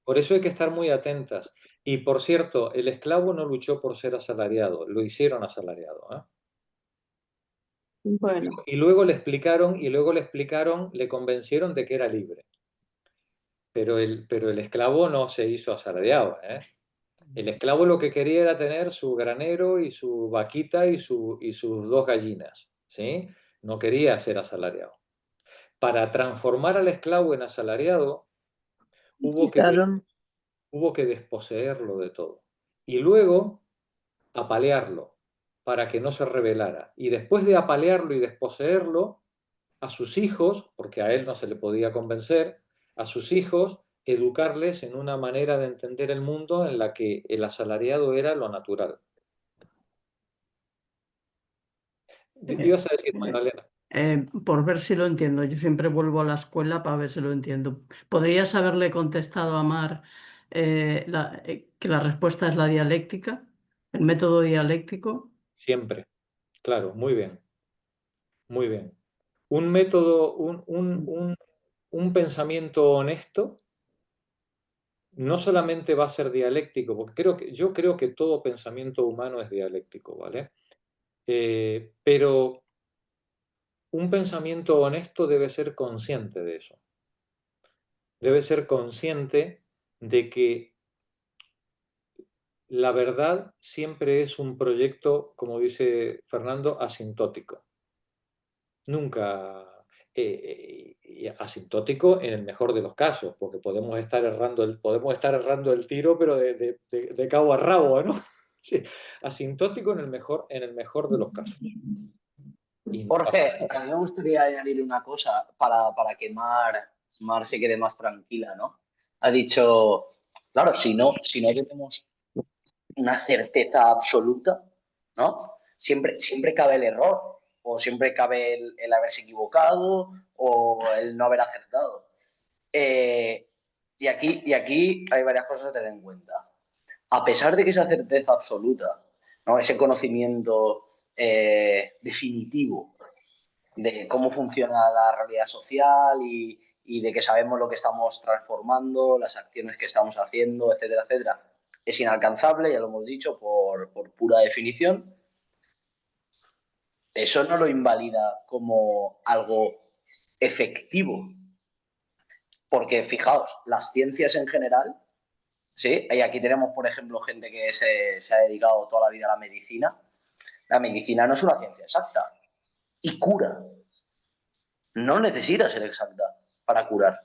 Por eso hay que estar muy atentas. Y por cierto, el esclavo no luchó por ser asalariado, lo hicieron asalariado, ¿eh? Bueno, Y luego le explicaron, le convencieron de que era libre. Pero el esclavo no se hizo asalariado, ¿eh? El esclavo lo que quería era tener su granero y su vaquita y sus 2 gallinas, ¿sí? No quería ser asalariado. Para transformar al esclavo en asalariado, hubo que, Quitaron. hubo que desposeerlo de todo. Y luego apalearlo para que no se rebelara. Y después de apalearlo y desposeerlo, a sus hijos, porque a él no se le podía convencer, a sus hijos educarles en una manera de entender el mundo en la que el asalariado era lo natural. Ibas a decir, Magdalena. Por ver si lo entiendo. Yo siempre vuelvo a la escuela para ver si lo entiendo. ¿Podrías haberle contestado a Mar que la respuesta es la dialéctica, el método dialéctico? Siempre, claro, muy bien, muy bien. Un método, un pensamiento honesto no solamente va a ser dialéctico, porque yo creo que todo pensamiento humano es dialéctico, ¿vale? Pero un pensamiento honesto debe ser consciente de eso. Debe ser consciente de que la verdad siempre es un proyecto, como dice Fernando, asintótico. Nunca asintótico en el mejor de los casos, porque podemos estar errando el tiro, pero de cabo a rabo, ¿no? Sí, asintótico en el mejor de los casos. Y no pasa Jorge, nada. a mí me gustaría añadir una cosa para que Mar se quede más tranquila, ¿no? Ha dicho, claro, si no tenemos una certeza absoluta, ¿no? Siempre cabe el error, o siempre cabe el haberse equivocado, o el no haber acertado. Y aquí hay varias cosas a tener en cuenta. A pesar de que esa certeza absoluta, ¿no? Ese conocimiento definitivo de cómo funciona la realidad social y de que sabemos lo que estamos transformando, las acciones que estamos haciendo, etcétera, etcétera, es inalcanzable, ya lo hemos dicho, por pura definición. Eso no lo invalida como algo efectivo, porque fijaos, las ciencias en general, ¿sí? Y aquí tenemos, por ejemplo, gente que se ha dedicado toda la vida a la medicina. La medicina no es una ciencia exacta y cura. No necesita ser exacta para curar,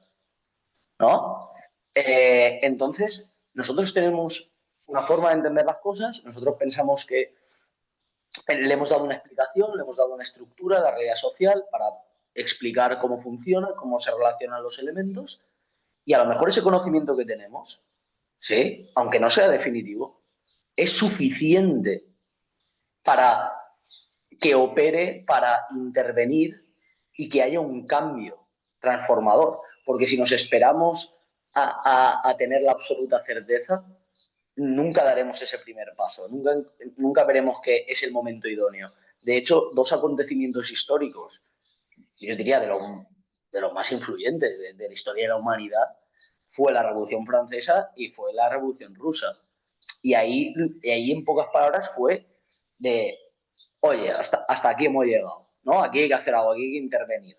¿no? Entonces, nosotros tenemos una forma de entender las cosas, nosotros pensamos que le hemos dado una explicación, le hemos dado una estructura a la realidad social para explicar cómo funciona, cómo se relacionan los elementos, y a lo mejor ese conocimiento que tenemos, ¿sí? Aunque no sea definitivo, es suficiente para que opere, para intervenir y que haya un cambio transformador. Porque si nos esperamos a tener la absoluta certeza, nunca daremos ese primer paso, nunca veremos que es el momento idóneo. De hecho, 2 acontecimientos históricos, yo diría de los más influyentes de la historia de la humanidad, fue la Revolución Francesa y fue la Revolución Rusa. Y ahí en pocas palabras fue de, oye, hasta aquí hemos llegado, ¿no? Aquí hay que hacer algo, aquí hay que intervenir.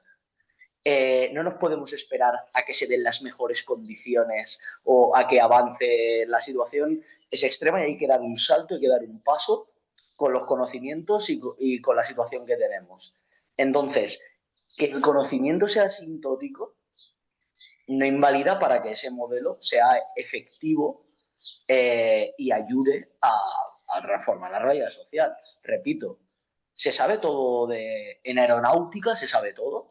No nos podemos esperar a que se den las mejores condiciones o a que avance la situación. Es extrema y hay que dar un salto, hay que dar un paso con los conocimientos y con la situación que tenemos. Entonces, que el conocimiento sea asintótico no invalida para que ese modelo sea efectivo y ayude a transformar la realidad social. Repito, se sabe todo en aeronáutica, se sabe todo.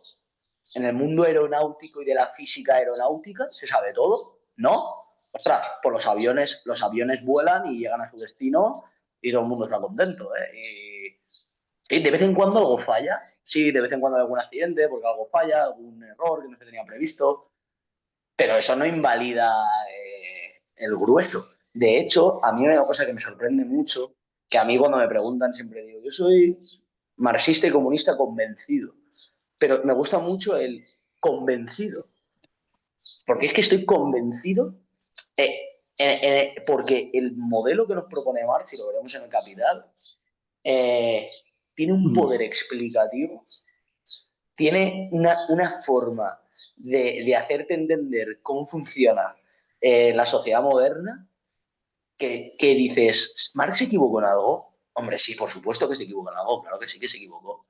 En el mundo aeronáutico y de la física aeronáutica se sabe todo, ¿no? ostras, pues los aviones vuelan y llegan a su destino y todo el mundo está contento, ¿eh? Y de vez en cuando algo falla. Sí, de vez en cuando hay algún accidente porque algo falla, algún error que no se tenía previsto, pero eso no invalida el grueso. De hecho, a mí hay una cosa que me sorprende mucho, que a mí cuando me preguntan siempre digo, yo soy marxista y comunista convencido, pero me gusta mucho el convencido, porque es que estoy convencido, porque el modelo que nos propone Marx, y lo veremos en el Capital, tiene un poder explicativo, tiene una forma de hacerte entender cómo funciona la sociedad moderna, que dices, ¿Marx se equivocó en algo? Hombre, sí, por supuesto que se equivocó en algo, claro que sí que se equivocó.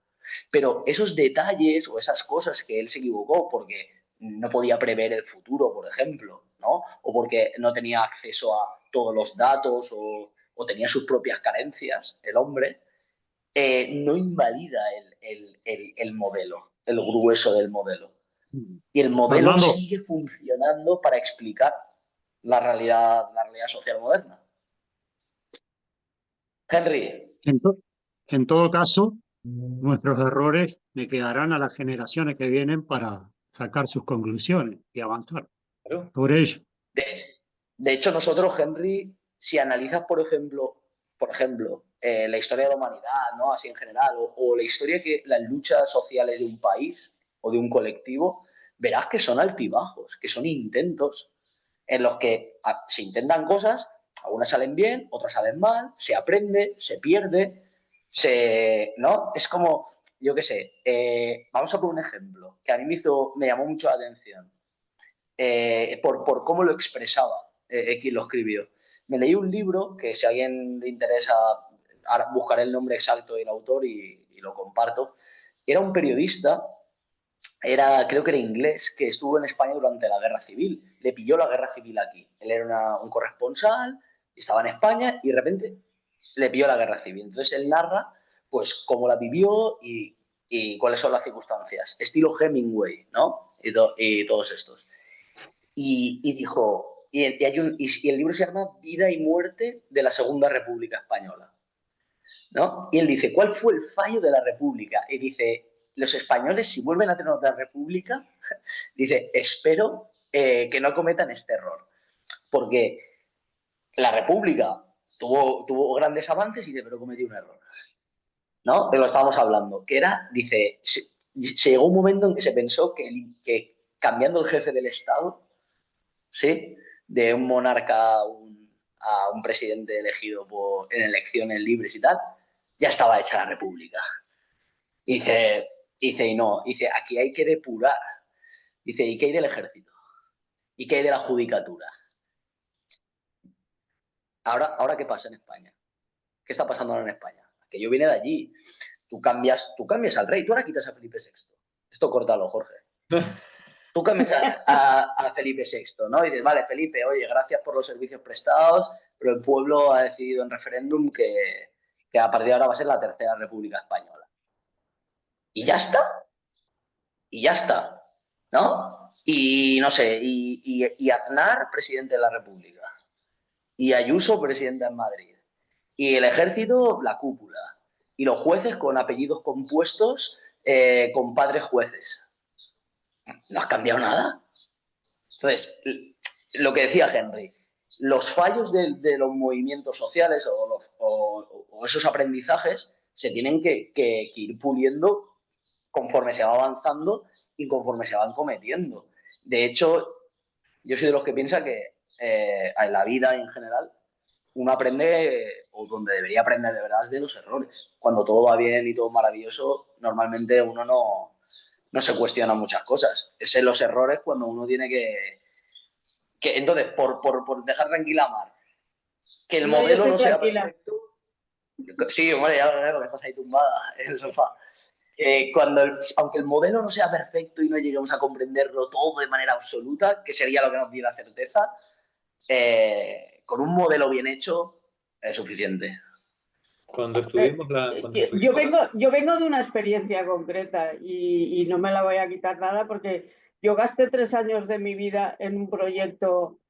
Pero esos detalles o esas cosas que él se equivocó porque no podía prever el futuro, por ejemplo, ¿no? O porque no tenía acceso a todos los datos o tenía sus propias carencias, el hombre, no invalida el modelo, el grueso del modelo. Y el modelo Fernando, sigue funcionando para explicar la realidad social moderna. Henry. en todo caso, nuestros errores le quedarán a las generaciones que vienen para sacar sus conclusiones y avanzar Claro. sobre ello. De hecho, nosotros, Henry, si analizas, por ejemplo, la historia de la humanidad, ¿no? Así en general, o la historia que las luchas sociales de un país o de un colectivo, verás que son altibajos, que son intentos en los que se intentan cosas, algunas salen bien, otras salen mal, se aprende, se pierde, ¿no? Es como, yo qué sé, vamos a poner un ejemplo que a mí me llamó mucho la atención, por cómo lo expresaba quien lo escribió. Me leí un libro que, si a alguien le interesa, ahora buscaré el nombre exacto del autor y lo comparto. Era un periodista, creo que era inglés, que estuvo en España durante la Guerra Civil. Le pilló la Guerra Civil aquí. Él era un corresponsal, estaba en España y de repente le pilló la Guerra Civil. Entonces él narra pues cómo la vivió y cuáles son las circunstancias. Estilo Hemingway, ¿no? Y todos estos. Y dijo, y el libro se llama Vida y muerte de la Segunda República Española, ¿no? Y él dice, ¿cuál fue el fallo de la República? Y dice, los españoles, si vuelven a tener otra república, dice, espero que no cometan este error, porque la República tuvo grandes avances y dice, pero cometió un error, ¿no? De lo estábamos hablando, que era, dice, se llegó un momento en que se pensó que cambiando el jefe del Estado, ¿sí? De un monarca a un presidente elegido en elecciones libres y tal, ya estaba hecha la república. Dice, y no, dice, aquí hay que depurar. Dice, ¿y qué hay del ejército? ¿Y qué hay de la judicatura? Ahora ¿qué pasa en España? ¿Qué está pasando ahora en España? Que yo vine de allí. Tú cambias al rey, tú ahora quitas a Felipe VI. Esto córtalo, Jorge. Tú cambias a Felipe VI, ¿no? Y dices, vale, Felipe, oye, gracias por los servicios prestados, pero el pueblo ha decidido en referéndum que a partir de ahora va a ser la Tercera República Española. Y ya está, ¿no? Y no sé, y Aznar, presidente de la República, y Ayuso, presidenta en Madrid, y el ejército, la cúpula, y los jueces con apellidos compuestos, con padres jueces. No has cambiado nada. Entonces, lo que decía Henry, los fallos de los movimientos sociales o esos aprendizajes se tienen que ir puliendo conforme se va avanzando y conforme se van cometiendo. De hecho, yo soy de los que piensa que en la vida en general uno aprende, o donde debería aprender de verdad, es de los errores. Cuando todo va bien y todo maravilloso, normalmente uno no se cuestiona muchas cosas. Es en los errores cuando uno tiene que entonces, por dejar tranquila a Mar, que el modelo no sea perfecto. Sí, hombre, ya lo veo, que estás ahí tumbada en el sofá. Aunque el modelo no sea perfecto y no lleguemos a comprenderlo todo de manera absoluta, que sería lo que nos diera certeza, con un modelo bien hecho es suficiente. Cuando estuvimos yo vengo de una experiencia concreta y no me la voy a quitar nada porque yo gasté 3 años de mi vida en un proyecto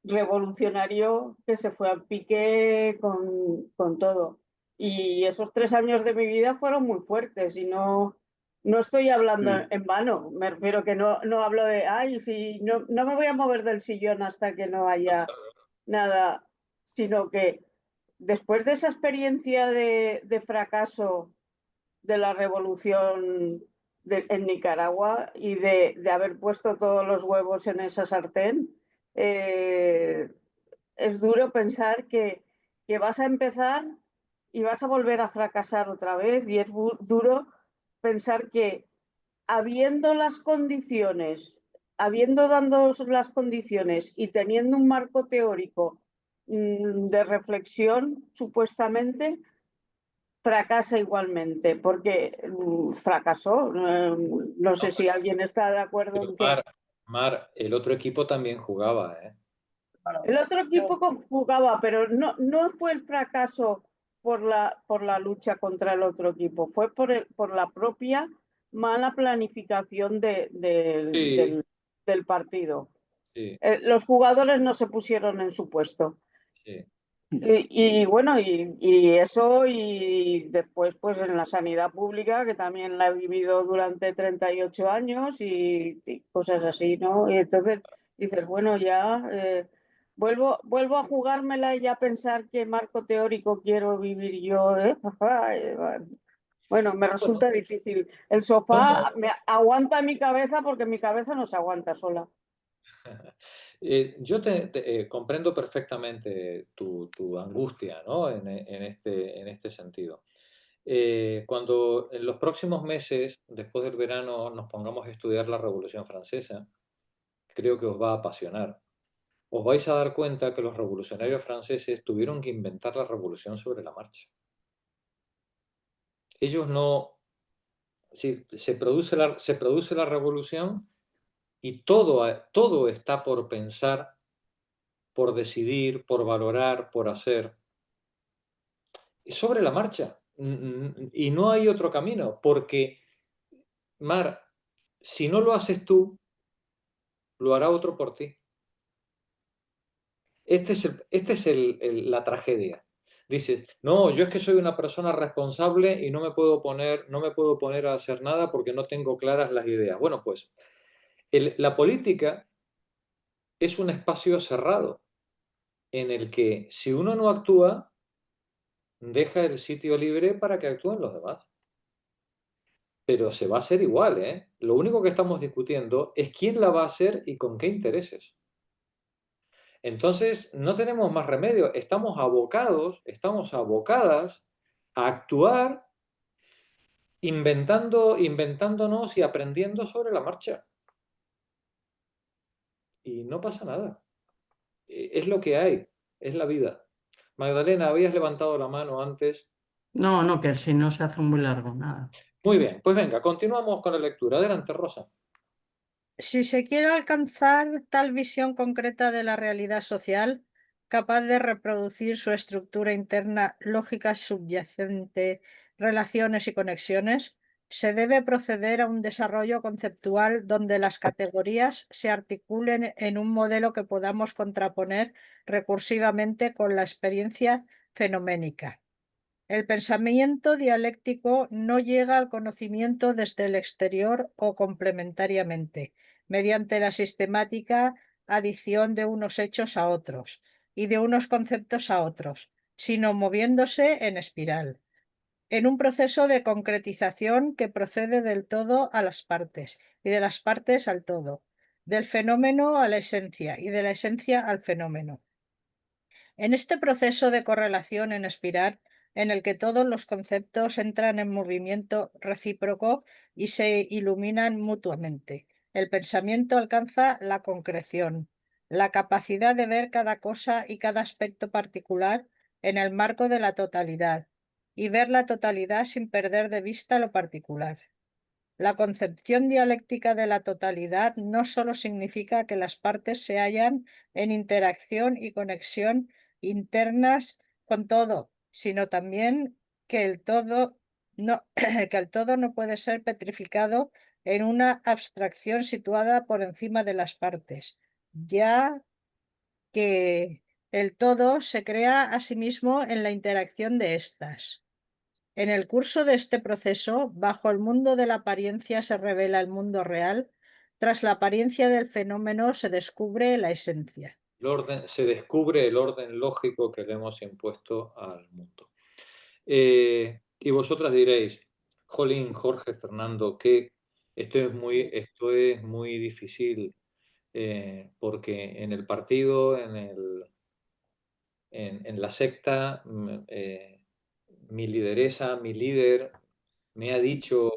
revolucionario que se fue al pique con todo. Y esos 3 años de mi vida fueron muy fuertes y no estoy hablando en vano. Me refiero que no hablo de, ay, si no me voy a mover del sillón hasta que no haya nada, sino que después de esa experiencia de fracaso de la revolución en Nicaragua y de haber puesto todos los huevos en esa sartén, es duro pensar que vas a empezar y vas a volver a fracasar otra vez, y es duro pensar que habiendo las condiciones, habiendo dado las condiciones y teniendo un marco teórico de reflexión, supuestamente, fracasa igualmente, porque fracasó. No sé si alguien está de acuerdo en que Mar, el otro equipo también jugaba, ¿eh? el otro equipo jugaba, pero no fue el fracaso por la lucha contra el otro equipo, fue por la propia mala planificación Sí, del partido. sí, Los jugadores no se pusieron en su puesto. sí. Y bueno, y eso, y después pues en la sanidad pública, que también la he vivido durante 38 años y cosas así, ¿no? Y entonces dices, bueno, ya vuelvo a jugármela y a pensar qué marco teórico quiero vivir yo, ¿eh? Bueno, me Bueno, resulta difícil. El no, sofá me aguanta mi cabeza porque mi cabeza no se aguanta sola. yo comprendo perfectamente tu angustia, ¿no? En este sentido. Cuando en los próximos meses, después del verano, nos pongamos a estudiar la Revolución Francesa, creo que os va a apasionar. Os vais a dar cuenta que los revolucionarios franceses tuvieron que inventar la revolución sobre la marcha. Ellos no, si se produce la revolución y todo está por pensar, por decidir, por valorar, por hacer, sobre la marcha. Y no hay otro camino, porque, Mar, si no lo haces tú, lo hará otro por ti. Esta es la tragedia. Dices, no, yo es que soy una persona responsable y no me puedo poner a hacer nada porque no tengo claras las ideas. Bueno, pues la política es un espacio cerrado en el que si uno no actúa, deja el sitio libre para que actúen los demás. Pero se va a hacer igual, ¿eh? Lo único que estamos discutiendo es quién la va a hacer y con qué intereses. Entonces, no tenemos más remedio. Estamos abocadas a actuar inventándonos y aprendiendo sobre la marcha. Y no pasa nada. Es lo que hay, es la vida. Magdalena, habías levantado la mano antes. No, que si no se hace muy largo, nada. Muy bien, pues venga, continuamos con la lectura. Adelante, Rosa. Si se quiere alcanzar tal visión concreta de la realidad social, capaz de reproducir su estructura interna, lógica subyacente, relaciones y conexiones, se debe proceder a un desarrollo conceptual donde las categorías se articulen en un modelo que podamos contraponer recursivamente con la experiencia fenoménica. El pensamiento dialéctico no llega al conocimiento desde el exterior o complementariamente, mediante la sistemática adición de unos hechos a otros y de unos conceptos a otros, sino moviéndose en espiral, en un proceso de concretización que procede del todo a las partes y de las partes al todo, del fenómeno a la esencia y de la esencia al fenómeno. En este proceso de correlación en espiral, en el que todos los conceptos entran en movimiento recíproco y se iluminan mutuamente, el pensamiento alcanza la concreción, la capacidad de ver cada cosa y cada aspecto particular en el marco de la totalidad, y ver la totalidad sin perder de vista lo particular. La concepción dialéctica de la totalidad no solo significa que las partes se hallan en interacción y conexión internas con todo, sino también que el todo no, que el todo no puede ser petrificado en una abstracción situada por encima de las partes, ya que el todo se crea a sí mismo en la interacción de éstas. En el curso de este proceso, bajo el mundo de la apariencia se revela el mundo real, tras la apariencia del fenómeno se descubre la esencia. Se descubre el orden lógico que le hemos impuesto al mundo. Y vosotras diréis, jolín, Jorge, Fernando, que esto es muy difícil porque en el partido, en la secta, mi lideresa, mi líder, me ha dicho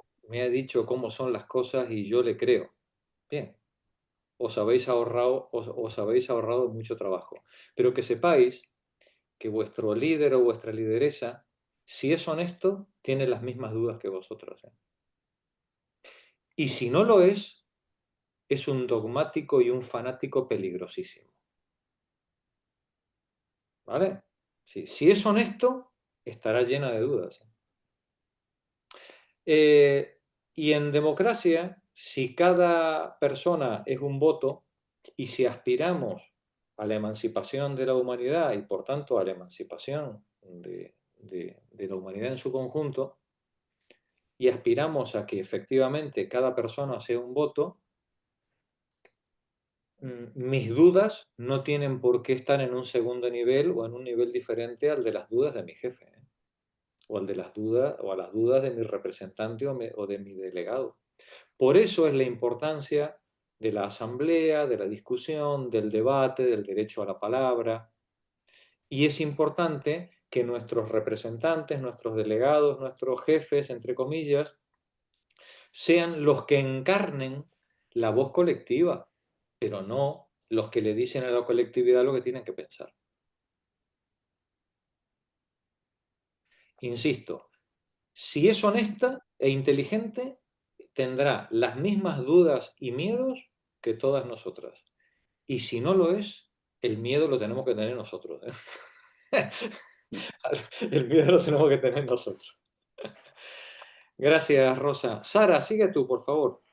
cómo son las cosas y yo le creo. Bien, os habéis ahorrado mucho trabajo. Pero que sepáis que vuestro líder o vuestra lideresa, si es honesto, tiene las mismas dudas que vosotros. Y si no lo es un dogmático y un fanático peligrosísimo. ¿Vale? Si es honesto, estará llena de dudas. Y en democracia, si cada persona es un voto y si aspiramos a la emancipación de la humanidad y por tanto a la emancipación de la humanidad en su conjunto, y aspiramos a que efectivamente cada persona sea un voto, mis dudas no tienen por qué estar en un segundo nivel o en un nivel diferente al de las dudas de mi jefe, o a las dudas de mi representante o de mi delegado. Por eso es la importancia de la asamblea, de la discusión, del debate, del derecho a la palabra. Y es importante que nuestros representantes, nuestros delegados, nuestros jefes, entre comillas, sean los que encarnen la voz colectiva, pero no los que le dicen a la colectividad lo que tienen que pensar. Insisto, si es honesta e inteligente, tendrá las mismas dudas y miedos que todas nosotras. Y si no lo es, el miedo lo tenemos que tener nosotros. El miedo lo tenemos que tener nosotros. Gracias, Rosa. Sara, sigue tú, por favor.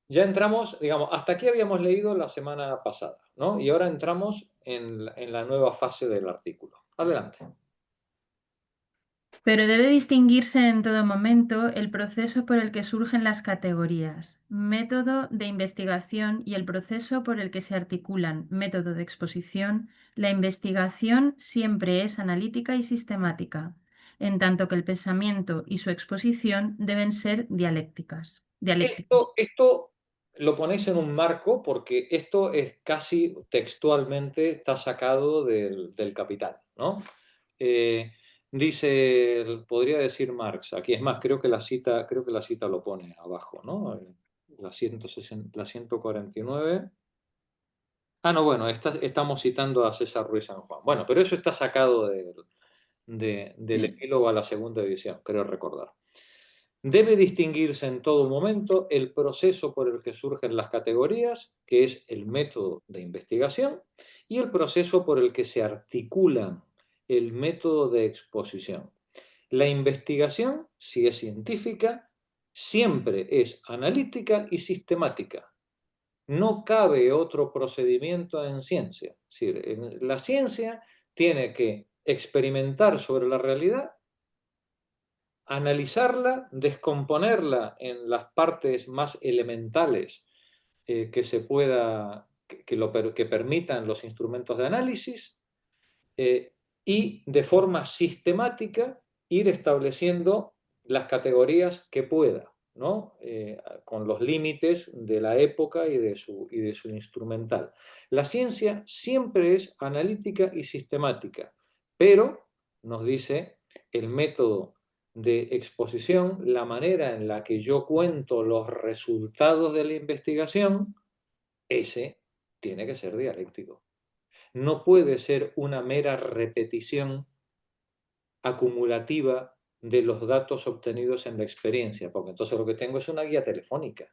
Ya entramos, digamos, hasta aquí habíamos leído la semana pasada, ¿no? Y ahora entramos en la nueva fase del artículo. Adelante. Pero debe distinguirse en todo momento el proceso por el que surgen las categorías, método de investigación, y el proceso por el que se articulan, método de exposición. La investigación siempre es analítica y sistemática, en tanto que el pensamiento y su exposición deben ser dialécticas. Esto lo ponéis en un marco porque esto es casi textualmente, está sacado del Capital, ¿no? Podría decir Marx, aquí es más, creo que la cita lo pone abajo, ¿no? La 149. No, bueno, estamos citando a César Ruiz San Juan. Bueno, pero eso está sacado del epílogo a la segunda edición, creo recordar. Debe distinguirse en todo momento el proceso por el que surgen las categorías, que es el método de investigación, y el proceso por el que se articulan, el método de exposición. La investigación, si es científica, siempre es analítica y sistemática. No cabe otro procedimiento en ciencia. Es decir, la ciencia tiene que experimentar sobre la realidad, analizarla, descomponerla en las partes más elementales que permitan los instrumentos de análisis y de forma sistemática ir estableciendo las categorías que pueda, ¿no? Con los límites de la época y de su instrumental. La ciencia siempre es analítica y sistemática, pero, nos dice, el método de exposición, la manera en la que yo cuento los resultados de la investigación, ese tiene que ser dialéctico. No puede ser una mera repetición acumulativa de los datos obtenidos en la experiencia, porque entonces lo que tengo es una guía telefónica.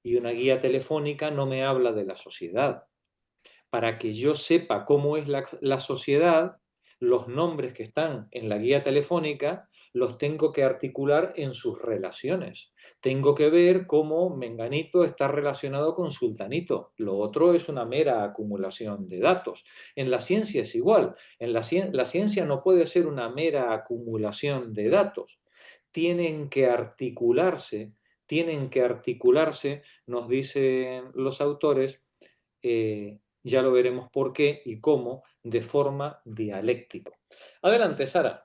Y una guía telefónica no me habla de la sociedad. Para que yo sepa cómo es la sociedad, los nombres que están en la guía telefónica los tengo que articular en sus relaciones. Tengo que ver cómo Menganito está relacionado con Sultanito. Lo otro es una mera acumulación de datos. En la ciencia es igual. La ciencia no puede ser una mera acumulación de datos. Tienen que articularse, nos dicen los autores, ya lo veremos por qué y cómo, de forma dialéctica. Adelante, Sara.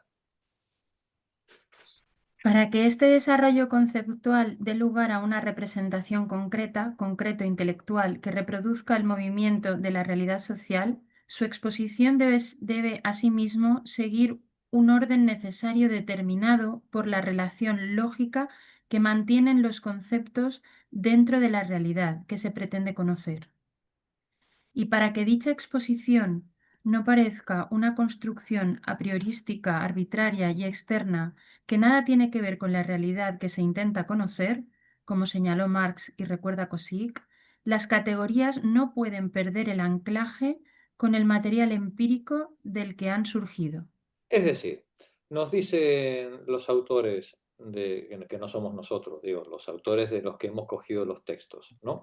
Para que este desarrollo conceptual dé lugar a una representación concreta, concreto-intelectual, que reproduzca el movimiento de la realidad social, su exposición debe asimismo seguir un orden necesario determinado por la relación lógica que mantienen los conceptos dentro de la realidad que se pretende conocer. Y para que dicha exposición no parezca una construcción a priorística, arbitraria y externa que nada tiene que ver con la realidad que se intenta conocer, como señaló Marx y recuerda Cosick, las categorías no pueden perder el anclaje con el material empírico del que han surgido. Es decir, nos dicen los autores, que no somos nosotros, digo, los autores de los que hemos cogido los textos, ¿no?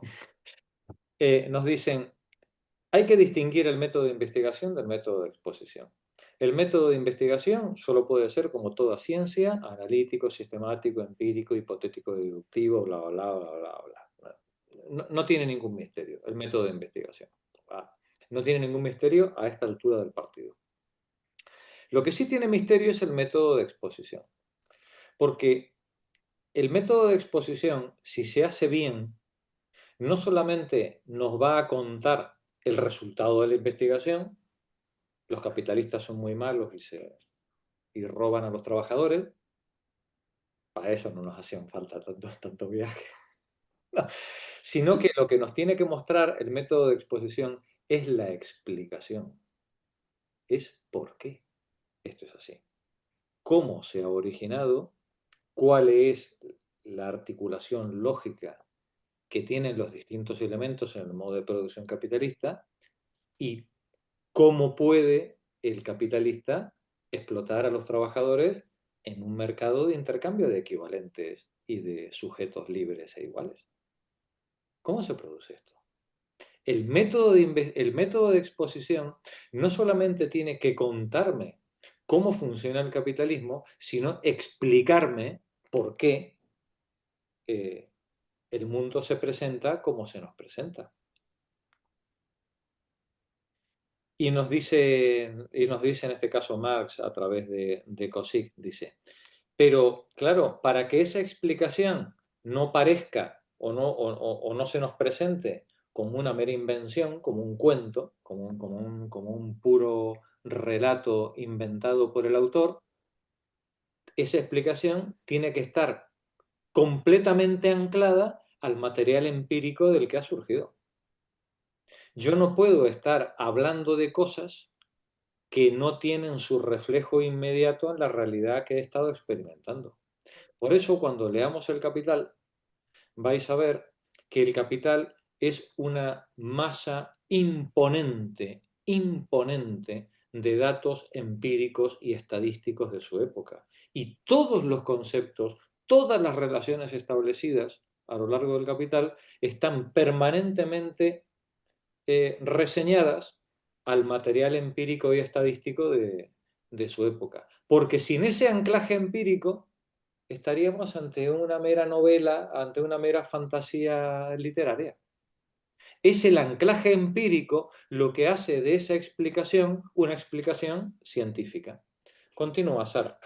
Nos dicen, hay que distinguir el método de investigación del método de exposición. El método de investigación solo puede ser, como toda ciencia, analítico, sistemático, empírico, hipotético, deductivo, bla, bla, bla, bla, bla. No tiene ningún misterio el método de investigación. No tiene ningún misterio a esta altura del partido. Lo que sí tiene misterio es el método de exposición. Porque el método de exposición, si se hace bien, no solamente nos va a contar el resultado de la investigación, los capitalistas son muy malos y roban a los trabajadores, para eso no nos hacían falta tanto viaje, no, sino que lo que nos tiene que mostrar el método de exposición es la explicación, es por qué esto es así, cómo se ha originado, cuál es la articulación lógica que tienen los distintos elementos en el modo de producción capitalista y cómo puede el capitalista explotar a los trabajadores en un mercado de intercambio de equivalentes y de sujetos libres e iguales. ¿Cómo se produce esto? El método de exposición no solamente tiene que contarme cómo funciona el capitalismo, sino explicarme por qué el mundo se presenta como se nos presenta. Y nos dice en este caso Marx a través de Cosick, dice, pero claro, para que esa explicación no parezca o no se nos presente como una mera invención, como un cuento, como un puro relato inventado por el autor, esa explicación tiene que estar completamente anclada al material empírico del que ha surgido. Yo no puedo estar hablando de cosas que no tienen su reflejo inmediato en la realidad que he estado experimentando. Por eso, cuando leamos El Capital, vais a ver que el capital es una masa imponente de datos empíricos y estadísticos de su época. Y todos los conceptos, todas las relaciones establecidas a lo largo del capital están permanentemente reseñadas al material empírico y estadístico de su época. Porque sin ese anclaje empírico estaríamos ante una mera novela, ante una mera fantasía literaria. Es el anclaje empírico lo que hace de esa explicación una explicación científica. Continúa, Sara.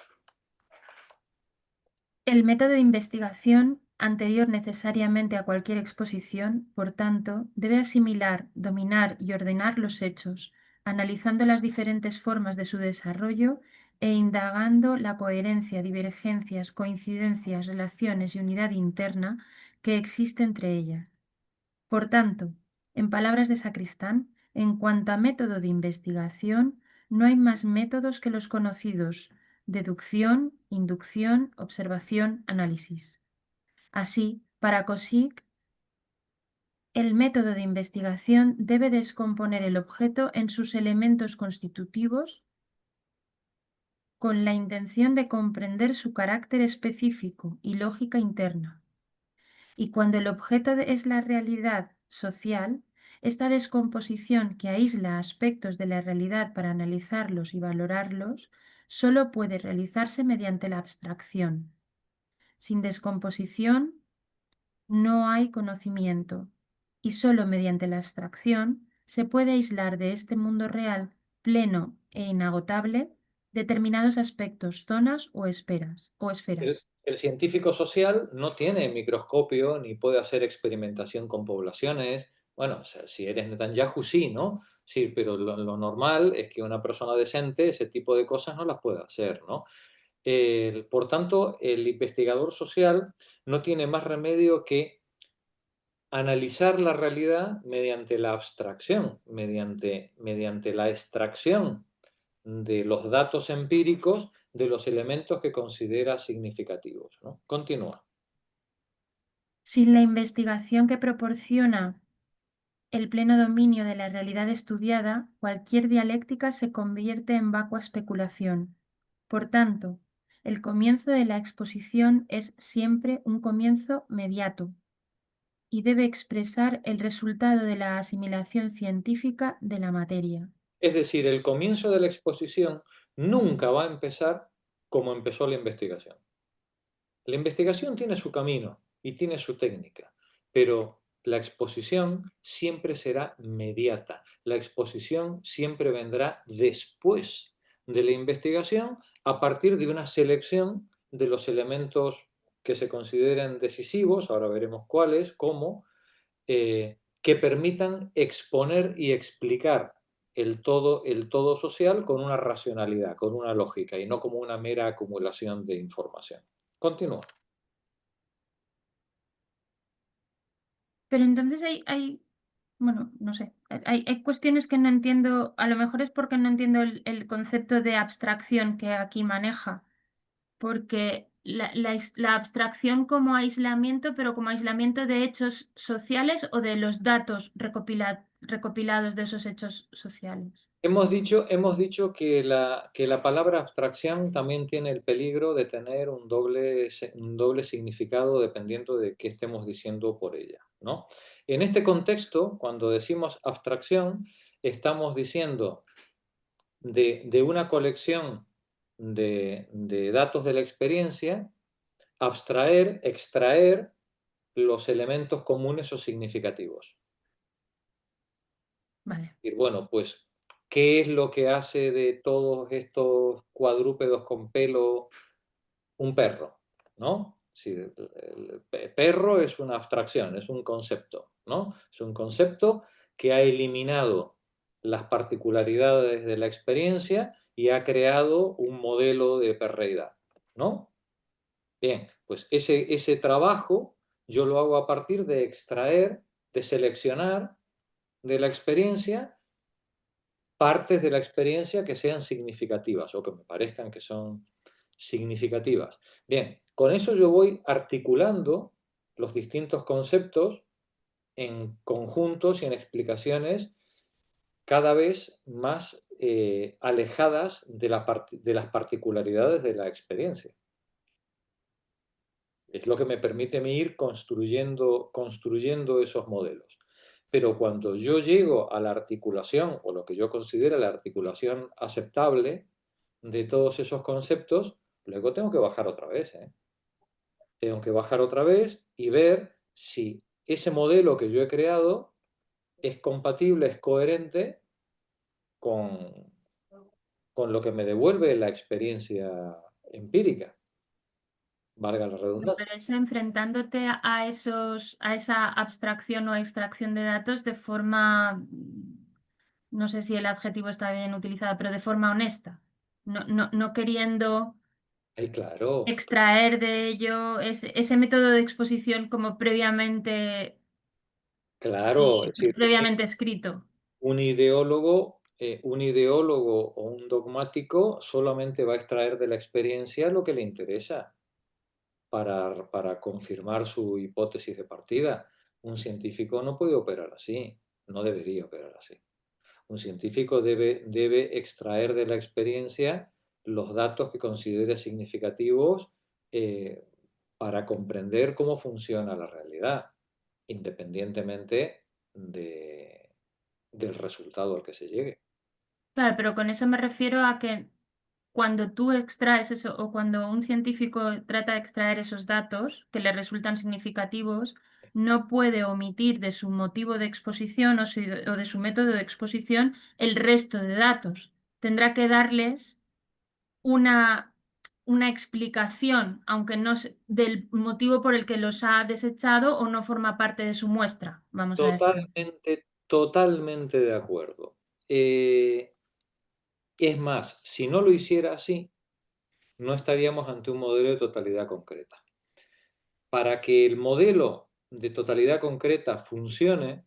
El método de investigación, anterior necesariamente a cualquier exposición, por tanto, debe asimilar, dominar y ordenar los hechos, analizando las diferentes formas de su desarrollo e indagando la coherencia, divergencias, coincidencias, relaciones y unidad interna que existe entre ellas. Por tanto, en palabras de Sacristán, en cuanto a método de investigación, no hay más métodos que los conocidos: deducción, inducción, observación, análisis. Así, para Cosick, el método de investigación debe descomponer el objeto en sus elementos constitutivos, con la intención de comprender su carácter específico y lógica interna. Y cuando el objeto es la realidad social, esta descomposición que aísla aspectos de la realidad para analizarlos y valorarlos, solo puede realizarse mediante la abstracción. Sin descomposición no hay conocimiento, y solo mediante la abstracción se puede aislar de este mundo real, pleno e inagotable, determinados aspectos, zonas o esferas. El científico social no tiene microscopio ni puede hacer experimentación con poblaciones. Bueno, o sea, si eres Netanyahu, sí, ¿no? Sí, pero lo normal es que una persona decente ese tipo de cosas no las pueda hacer, ¿no? Por tanto, el investigador social no tiene más remedio que analizar la realidad mediante la abstracción, mediante la extracción de los datos empíricos de los elementos que considera significativos, ¿no? Continúa. Sin la investigación que proporciona el pleno dominio de la realidad estudiada, cualquier dialéctica se convierte en vacua especulación. Por tanto, el comienzo de la exposición es siempre un comienzo mediato y debe expresar el resultado de la asimilación científica de la materia. Es decir, el comienzo de la exposición nunca va a empezar como empezó la investigación. La investigación tiene su camino y tiene su técnica, pero la exposición siempre será mediata. La exposición siempre vendrá después de la investigación a partir de una selección de los elementos que se consideren decisivos, ahora veremos cuáles, cómo, que permitan exponer y explicar el todo social con una racionalidad, con una lógica y no como una mera acumulación de información. Continúa. Pero entonces bueno, no sé, hay cuestiones que no entiendo, a lo mejor es porque no entiendo el concepto de abstracción que aquí maneja, porque la abstracción como aislamiento, pero como aislamiento de hechos sociales o de los datos recopilados de esos hechos sociales. Hemos dicho que la palabra abstracción también tiene el peligro de tener un doble significado dependiendo de qué estemos diciendo por ella, ¿no? En este contexto, cuando decimos abstracción, estamos diciendo de una colección de datos de la experiencia, extraer los elementos comunes o significativos. Vale. Y bueno, pues, ¿qué es lo que hace de todos estos cuadrúpedos con pelo un perro? ¿No? Si el perro es una abstracción, es un concepto, ¿no? Es un concepto que ha eliminado las particularidades de la experiencia y ha creado un modelo de perreidad, ¿no? Bien, pues ese trabajo yo lo hago a partir de extraer, de seleccionar de la experiencia partes de la experiencia que sean significativas o que me parezcan que son significativas. Bien, con eso yo voy articulando los distintos conceptos en conjuntos y en explicaciones cada vez más alejadas de las particularidades de la experiencia. Es lo que me permite a mí ir construyendo esos modelos. Pero cuando yo llego a la articulación, o lo que yo considero la articulación aceptable de todos esos conceptos, luego tengo que bajar otra vez. Tengo que bajar otra vez y ver si ese modelo que yo he creado es compatible, es coherente con lo que me devuelve la experiencia empírica. Valga la redundancia. Pero eso enfrentándote a esa abstracción o extracción de datos de forma, no sé si el adjetivo está bien utilizado, pero de forma honesta, no queriendo Ay, claro. extraer de ello ese método de exposición como previamente, Claro, es decir, previamente escrito. un ideólogo o un dogmático solamente va a extraer de la experiencia lo que le interesa para confirmar su hipótesis de partida. Un científico no puede operar así, no debería operar así. Un científico debe extraer de la experiencia los datos que considere significativos para comprender cómo funciona la realidad, independientemente del resultado al que se llegue. Claro, pero con eso me refiero a que cuando tú extraes eso o cuando un científico trata de extraer esos datos que le resultan significativos, no puede omitir de su motivo de exposición o de su método de exposición el resto de datos. Tendrá que darles una explicación, aunque no del motivo por el que los ha desechado o no forma parte de su muestra, vamos a decir. Totalmente de acuerdo. Es más, si no lo hiciera así, no estaríamos ante un modelo de totalidad concreta. Para que el modelo de totalidad concreta funcione,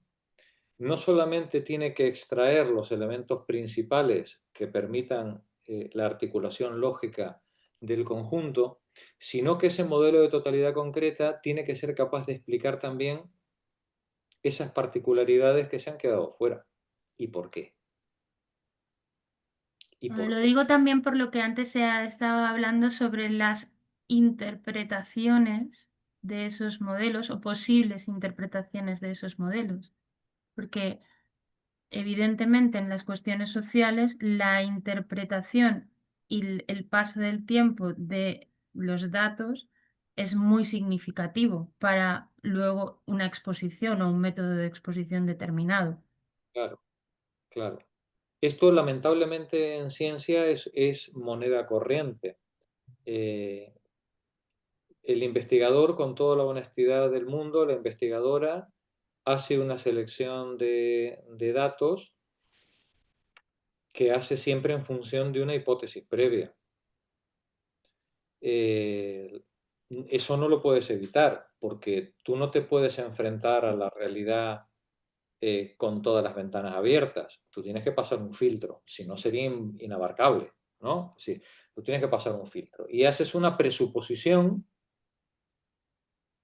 no solamente tiene que extraer los elementos principales que permitan la articulación lógica del conjunto, sino que ese modelo de totalidad concreta tiene que ser capaz de explicar también esas particularidades que se han quedado fuera. ¿Y por qué? Lo digo también por lo que antes se ha estado hablando sobre las interpretaciones de esos modelos o posibles interpretaciones de esos modelos. Porque evidentemente en las cuestiones sociales la interpretación y el paso del tiempo de los datos es muy significativo para luego una exposición o un método de exposición determinado. Claro, claro. Esto lamentablemente en ciencia es moneda corriente. El investigador, con toda la honestidad del mundo, la investigadora, hace una selección de datos que hace siempre en función de una hipótesis previa. Eso no lo puedes evitar, porque tú no te puedes enfrentar a la realidad con todas las ventanas abiertas. Tú tienes que pasar un filtro, si no sería inabarcable, ¿no? Sí, tú tienes que pasar un filtro. Y haces una presuposición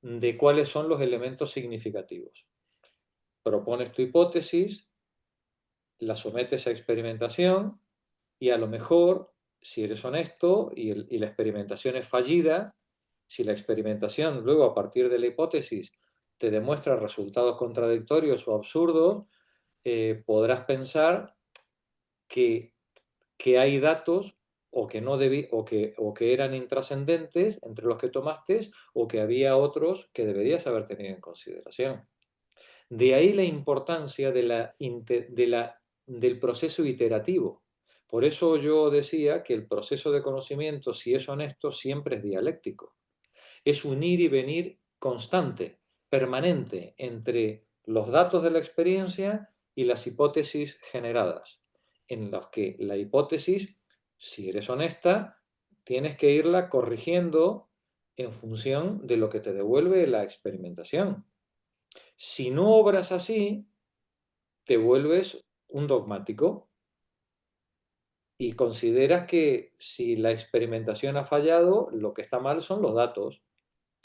de cuáles son los elementos significativos. Propones tu hipótesis, la sometes a experimentación y a lo mejor, si eres honesto y la experimentación es fallida, si la experimentación luego a partir de la hipótesis te demuestra resultados contradictorios o absurdos, podrás pensar que hay datos o que, no o que eran intrascendentes entre los que tomaste o que había otros que deberías haber tenido en consideración. De ahí la importancia del proceso iterativo. Por eso yo decía que el proceso de conocimiento, si es honesto, siempre es dialéctico. Es un ir y venir constante, permanente, entre los datos de la experiencia y las hipótesis generadas, en los que la hipótesis, si eres honesta, tienes que irla corrigiendo en función de lo que te devuelve la experimentación. Si no obras así, te vuelves un dogmático y consideras que si la experimentación ha fallado, lo que está mal son los datos,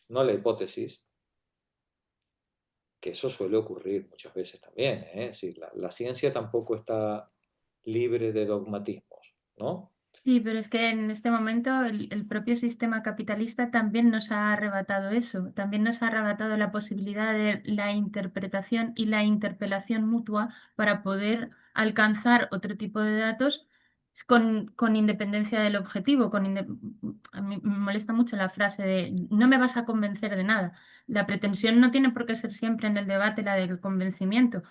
no la hipótesis. Que eso suele ocurrir muchas veces también, ¿eh? Sí, la ciencia tampoco está libre de dogmatismos, ¿no? Sí, pero es que en este momento el propio sistema capitalista también nos ha arrebatado eso, también nos ha arrebatado la posibilidad de la interpretación y la interpelación mutua para poder alcanzar otro tipo de datos con independencia del objetivo. A mí me molesta mucho la frase de no me vas a convencer de nada. La pretensión no tiene por qué ser siempre en el debate la del convencimiento,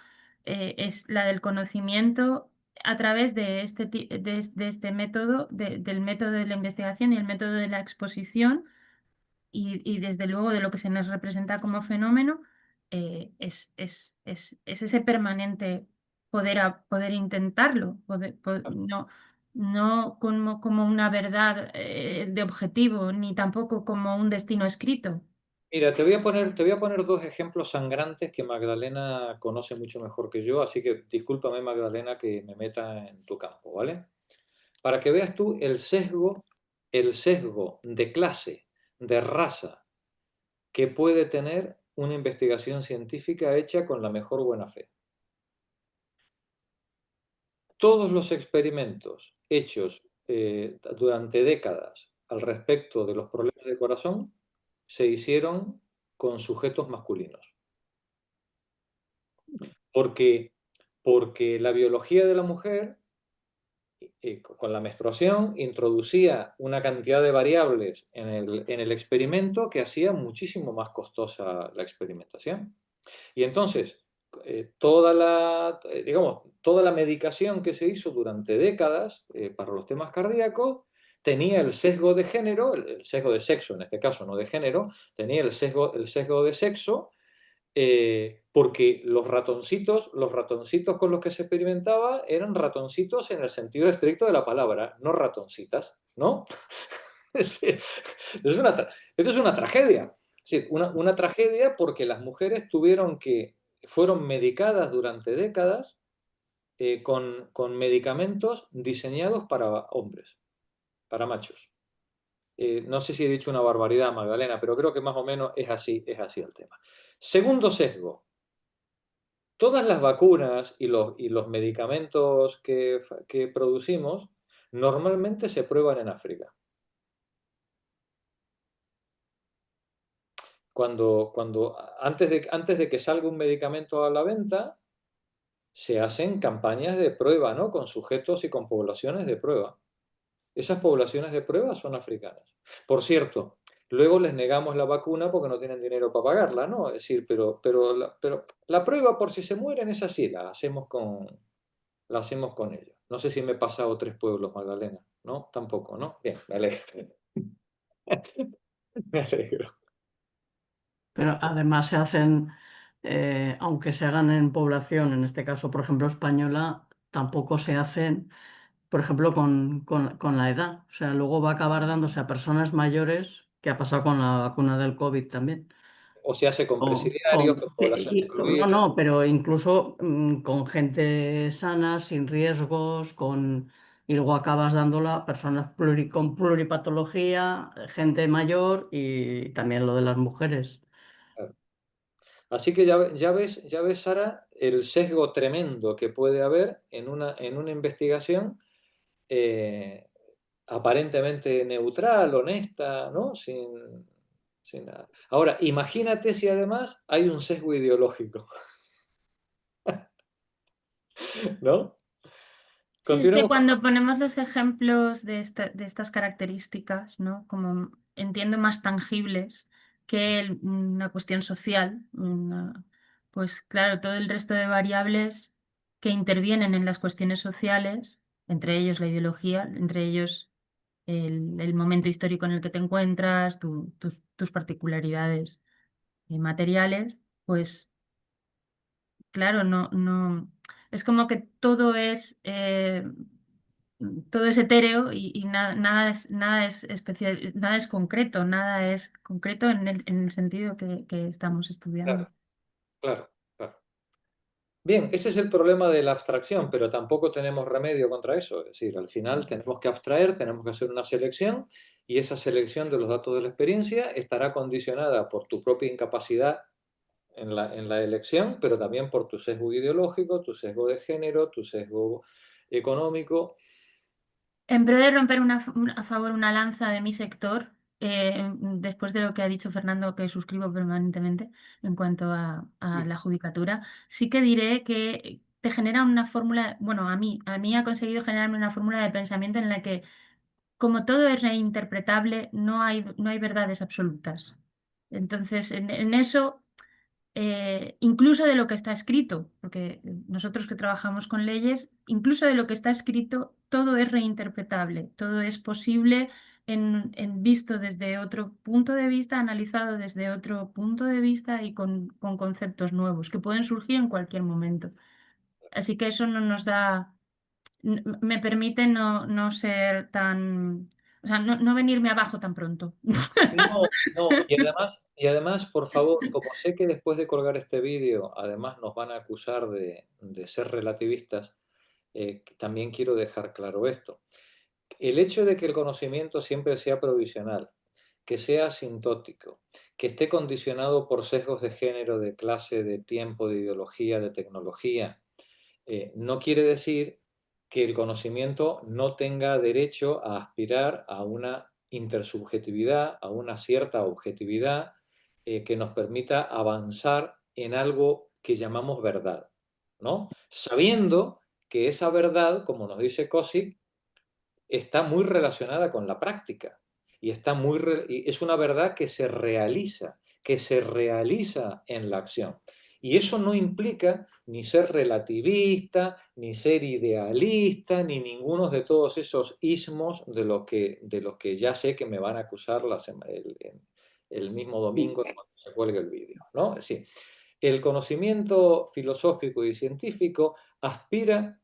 es la del conocimiento a través de este método, del método de la investigación y el método de la exposición y desde luego de lo que se nos representa como fenómeno, es ese permanente poder intentarlo, no como una verdad de objetivo, ni tampoco como un destino escrito. Mira, te voy a poner dos ejemplos sangrantes que Magdalena conoce mucho mejor que yo, así que discúlpame, Magdalena, que me meta en tu campo, ¿vale? Para que veas tú el sesgo de clase, de raza, que puede tener una investigación científica hecha con la mejor buena fe. Todos los experimentos hechos durante décadas al respecto de los problemas de corazón se hicieron con sujetos masculinos. Porque la biología de la mujer, con la menstruación, introducía una cantidad de variables en el experimento que hacía muchísimo más costosa la experimentación. Y entonces, toda la medicación que se hizo durante décadas para los temas cardíacos tenía el sesgo de género, el sesgo de sexo en este caso, no de género, tenía el sesgo de sexo, porque los ratoncitos con los que se experimentaba eran ratoncitos en el sentido estricto de la palabra, no ratoncitas, ¿no? Esto es una tragedia. Es decir, una tragedia porque las mujeres fueron medicadas durante décadas con medicamentos diseñados para hombres, para machos. No sé si he dicho una barbaridad, Magdalena, pero creo que más o menos es así el tema. Segundo sesgo. Todas las vacunas y los medicamentos que producimos normalmente se prueban en África. Antes de que salga un medicamento a la venta, se hacen campañas de prueba, ¿no? Con sujetos y con poblaciones de prueba. Esas poblaciones de prueba son africanas. Por cierto, luego les negamos la vacuna porque no tienen dinero para pagarla, ¿no? Es decir, pero la prueba por si se mueren es así, la hacemos con ellos. No sé si me he pasado 3 pueblos, Magdalena, ¿no? Tampoco, ¿no? Bien, me alegro. Me alegro. Pero además se hacen, aunque se hagan en población, en este caso, por ejemplo, española, tampoco se hacen, por ejemplo, con la edad. O sea, luego va a acabar dándose a personas mayores, que ha pasado con la vacuna del COVID también. O se hace con presidiarios, con población excluida. No, pero incluso con gente sana, sin riesgos, y luego acabas dándola a personas con pluripatología, gente mayor y también lo de las mujeres. Claro. Así que ya ves, Sara, el sesgo tremendo que puede haber en una investigación aparentemente neutral, honesta, ¿no? Sin nada. Ahora, imagínate si además hay un sesgo ideológico, ¿no? Sí, es que Continuemos. cuando ponemos los ejemplos de estas características, ¿no? Como entiendo más tangibles que una cuestión social, pues claro, todo el resto de variables que intervienen en las cuestiones sociales, entre ellos la ideología, entre ellos el momento histórico en el que te encuentras, tus particularidades materiales, pues claro, no, es como que todo es etéreo y nada es especial, nada es concreto, nada es concreto en el sentido que estamos estudiando. Claro. Bien, ese es el problema de la abstracción, pero tampoco tenemos remedio contra eso. Es decir, al final tenemos que abstraer, tenemos que hacer una selección y esa selección de los datos de la experiencia estará condicionada por tu propia incapacidad en la elección, pero también por tu sesgo ideológico, tu sesgo de género, tu sesgo económico. En pro de romper a favor una lanza de mi sector, después de lo que ha dicho Fernando, que suscribo permanentemente en cuanto a la judicatura, sí que diré que te genera una fórmula, bueno, a mí ha conseguido generarme una fórmula de pensamiento en la que, como todo es reinterpretable, no hay verdades absolutas. Entonces, en eso incluso de lo que está escrito, porque nosotros que trabajamos con leyes, incluso de lo que está escrito, todo es reinterpretable, todo es posible visto desde otro punto de vista, analizado desde otro punto de vista y con conceptos nuevos que pueden surgir en cualquier momento. Así que eso no nos da, me permite no ser tan, o sea, no venirme abajo tan pronto. No. Y además, por favor, como sé que después de colgar este vídeo, además nos van a acusar de ser relativistas, también quiero dejar claro esto. El hecho de que el conocimiento siempre sea provisional, que sea asintótico, que esté condicionado por sesgos de género, de clase, de tiempo, de ideología, de tecnología, no quiere decir que el conocimiento no tenga derecho a aspirar a una intersubjetividad, a una cierta objetividad que nos permita avanzar en algo que llamamos verdad, ¿no? Sabiendo que esa verdad, como nos dice Kosi, está muy relacionada con la práctica y es una verdad que se realiza en la acción. Y eso no implica ni ser relativista, ni ser idealista, ni ninguno de todos esos ismos de los que ya sé que me van a acusar el mismo domingo cuando se cuelgue el vídeo, ¿no? Es decir, el conocimiento filosófico y científico aspira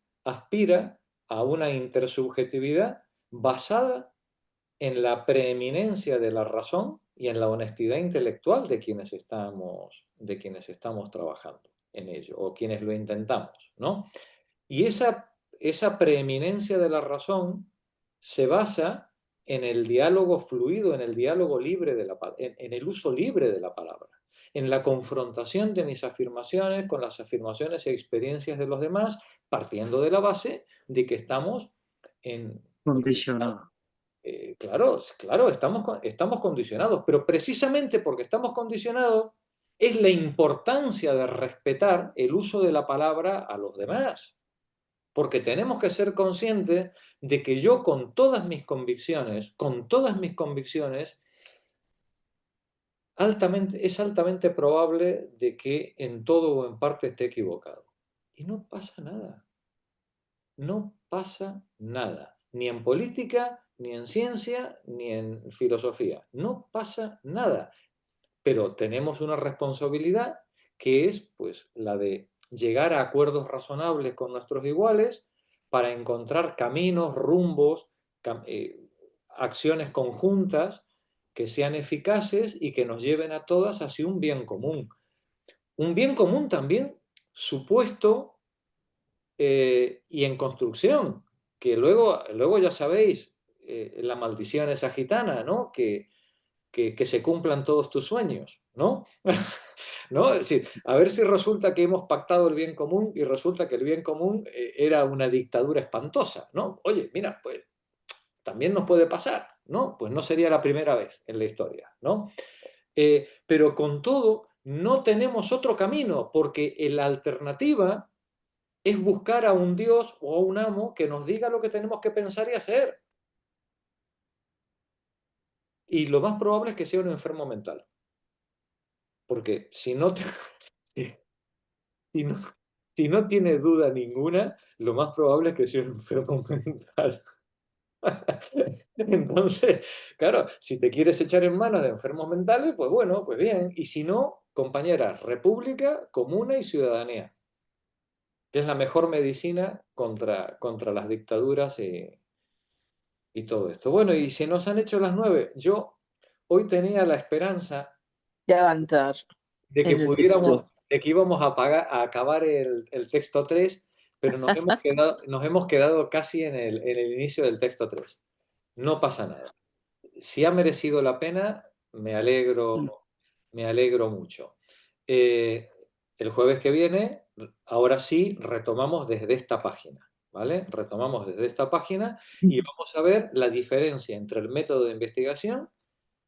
a una intersubjetividad basada en la preeminencia de la razón y en la honestidad intelectual de quienes estamos trabajando en ello, o quienes lo intentamos, ¿no? Y esa preeminencia de la razón se basa en el diálogo fluido, en el diálogo libre en el uso libre de la palabra, en la confrontación de mis afirmaciones con las afirmaciones y experiencias de los demás, partiendo de la base de que estamos en... Condicionado. Claro, estamos condicionados, pero precisamente porque estamos condicionados es la importancia de respetar el uso de la palabra a los demás. Porque tenemos que ser conscientes de que yo con todas mis convicciones, es altamente probable de que en todo o en parte esté equivocado. Y no pasa nada. No pasa nada. Ni en política, ni en ciencia, ni en filosofía. No pasa nada. Pero tenemos una responsabilidad que es pues la de llegar a acuerdos razonables con nuestros iguales para encontrar caminos, rumbos, acciones conjuntas que sean eficaces y que nos lleven a todas hacia un bien común. Un bien común también supuesto y en construcción, que luego ya sabéis, la maldición esa gitana, ¿no? Que se cumplan todos tus sueños, ¿no? ¿No? Es decir, a ver si resulta que hemos pactado el bien común y resulta que el bien común era una dictadura espantosa, ¿no? Oye, mira, pues también nos puede pasar, ¿no? Pues no sería la primera vez en la historia, ¿no? Pero con todo, no tenemos otro camino, porque la alternativa es buscar a un Dios o a un amo que nos diga lo que tenemos que pensar y hacer. Y lo más probable es que sea un enfermo mental. Porque si no, si no, si no tiene duda ninguna, lo más probable es que sea un enfermo mental. Entonces, claro, si te quieres echar en manos de enfermos mentales, pues bueno, pues bien. Y si no, compañeras, república, comuna y ciudadanía, que es la mejor medicina contra las dictaduras y todo esto. Bueno, y se nos han hecho las 9. Yo hoy tenía la esperanza de avanzar de que en el texto. de que íbamos a acabar el texto 3, pero nos hemos quedado casi en el inicio del texto 3. No pasa nada. Si ha merecido la pena, me alegro mucho. El jueves que viene, ahora sí, retomamos desde esta página, ¿vale? Retomamos desde esta página y vamos a ver la diferencia entre el método de investigación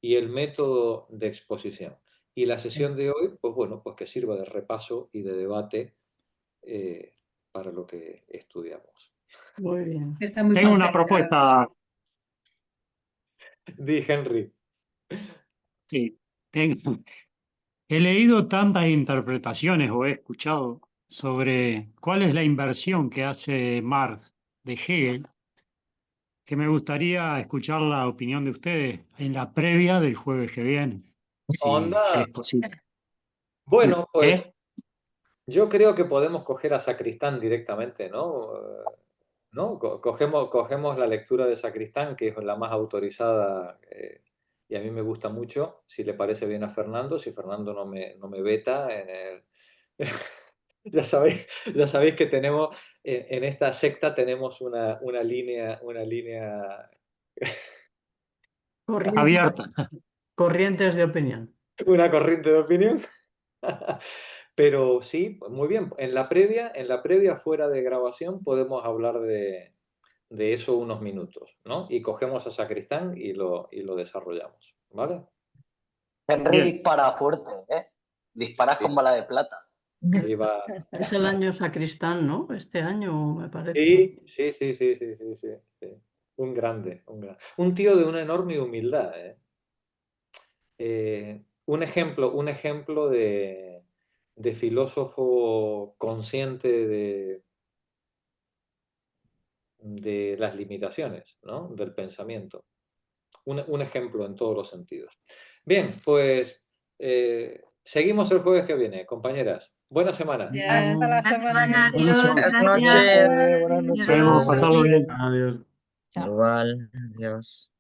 y el método de exposición. Y la sesión de hoy, pues bueno, pues que sirva de repaso y de debate para lo que estudiamos. Muy bien. Está muy Tengo una concentrados. propuesta, Di, Henry. sí. He leído tantas interpretaciones o he escuchado sobre cuál es la inversión que hace Marx de Hegel, que me gustaría escuchar la opinión de ustedes en la previa del jueves que viene, si Onda. es posible. Bueno, pues ¿Eh? yo creo que podemos coger a Sacristán directamente, ¿no? ¿No? Cogemos la lectura de Sacristán, que es la más autorizada y a mí me gusta mucho, si le parece bien a Fernando, si Fernando no me veta en el... Ya sabéis que tenemos, en esta secta tenemos una línea Corriente- Abierta. Corrientes de opinión. una corriente de opinión. Pero sí, muy bien. En la previa fuera de grabación podemos hablar de eso unos minutos, ¿no? Y cogemos a Sacristán y lo desarrollamos, ¿vale? Henry Bien. dispara fuerte, ¿eh? Disparas Sí. con bala de plata. Iba... Es el año Sacristán, ¿no? Este año, me parece. Sí. Un grande, un grande. Un tío de una enorme humildad, ¿eh? Un ejemplo de filósofo consciente de las limitaciones, ¿no? Del pensamiento. Un ejemplo en todos los sentidos. Bien, pues seguimos el jueves que viene, compañeras. Buena semana. Hasta la semana que Adiós, viene. gracias. Buenas noches. Nos vemos, pasarlo bien. Adiós. Igual, adiós.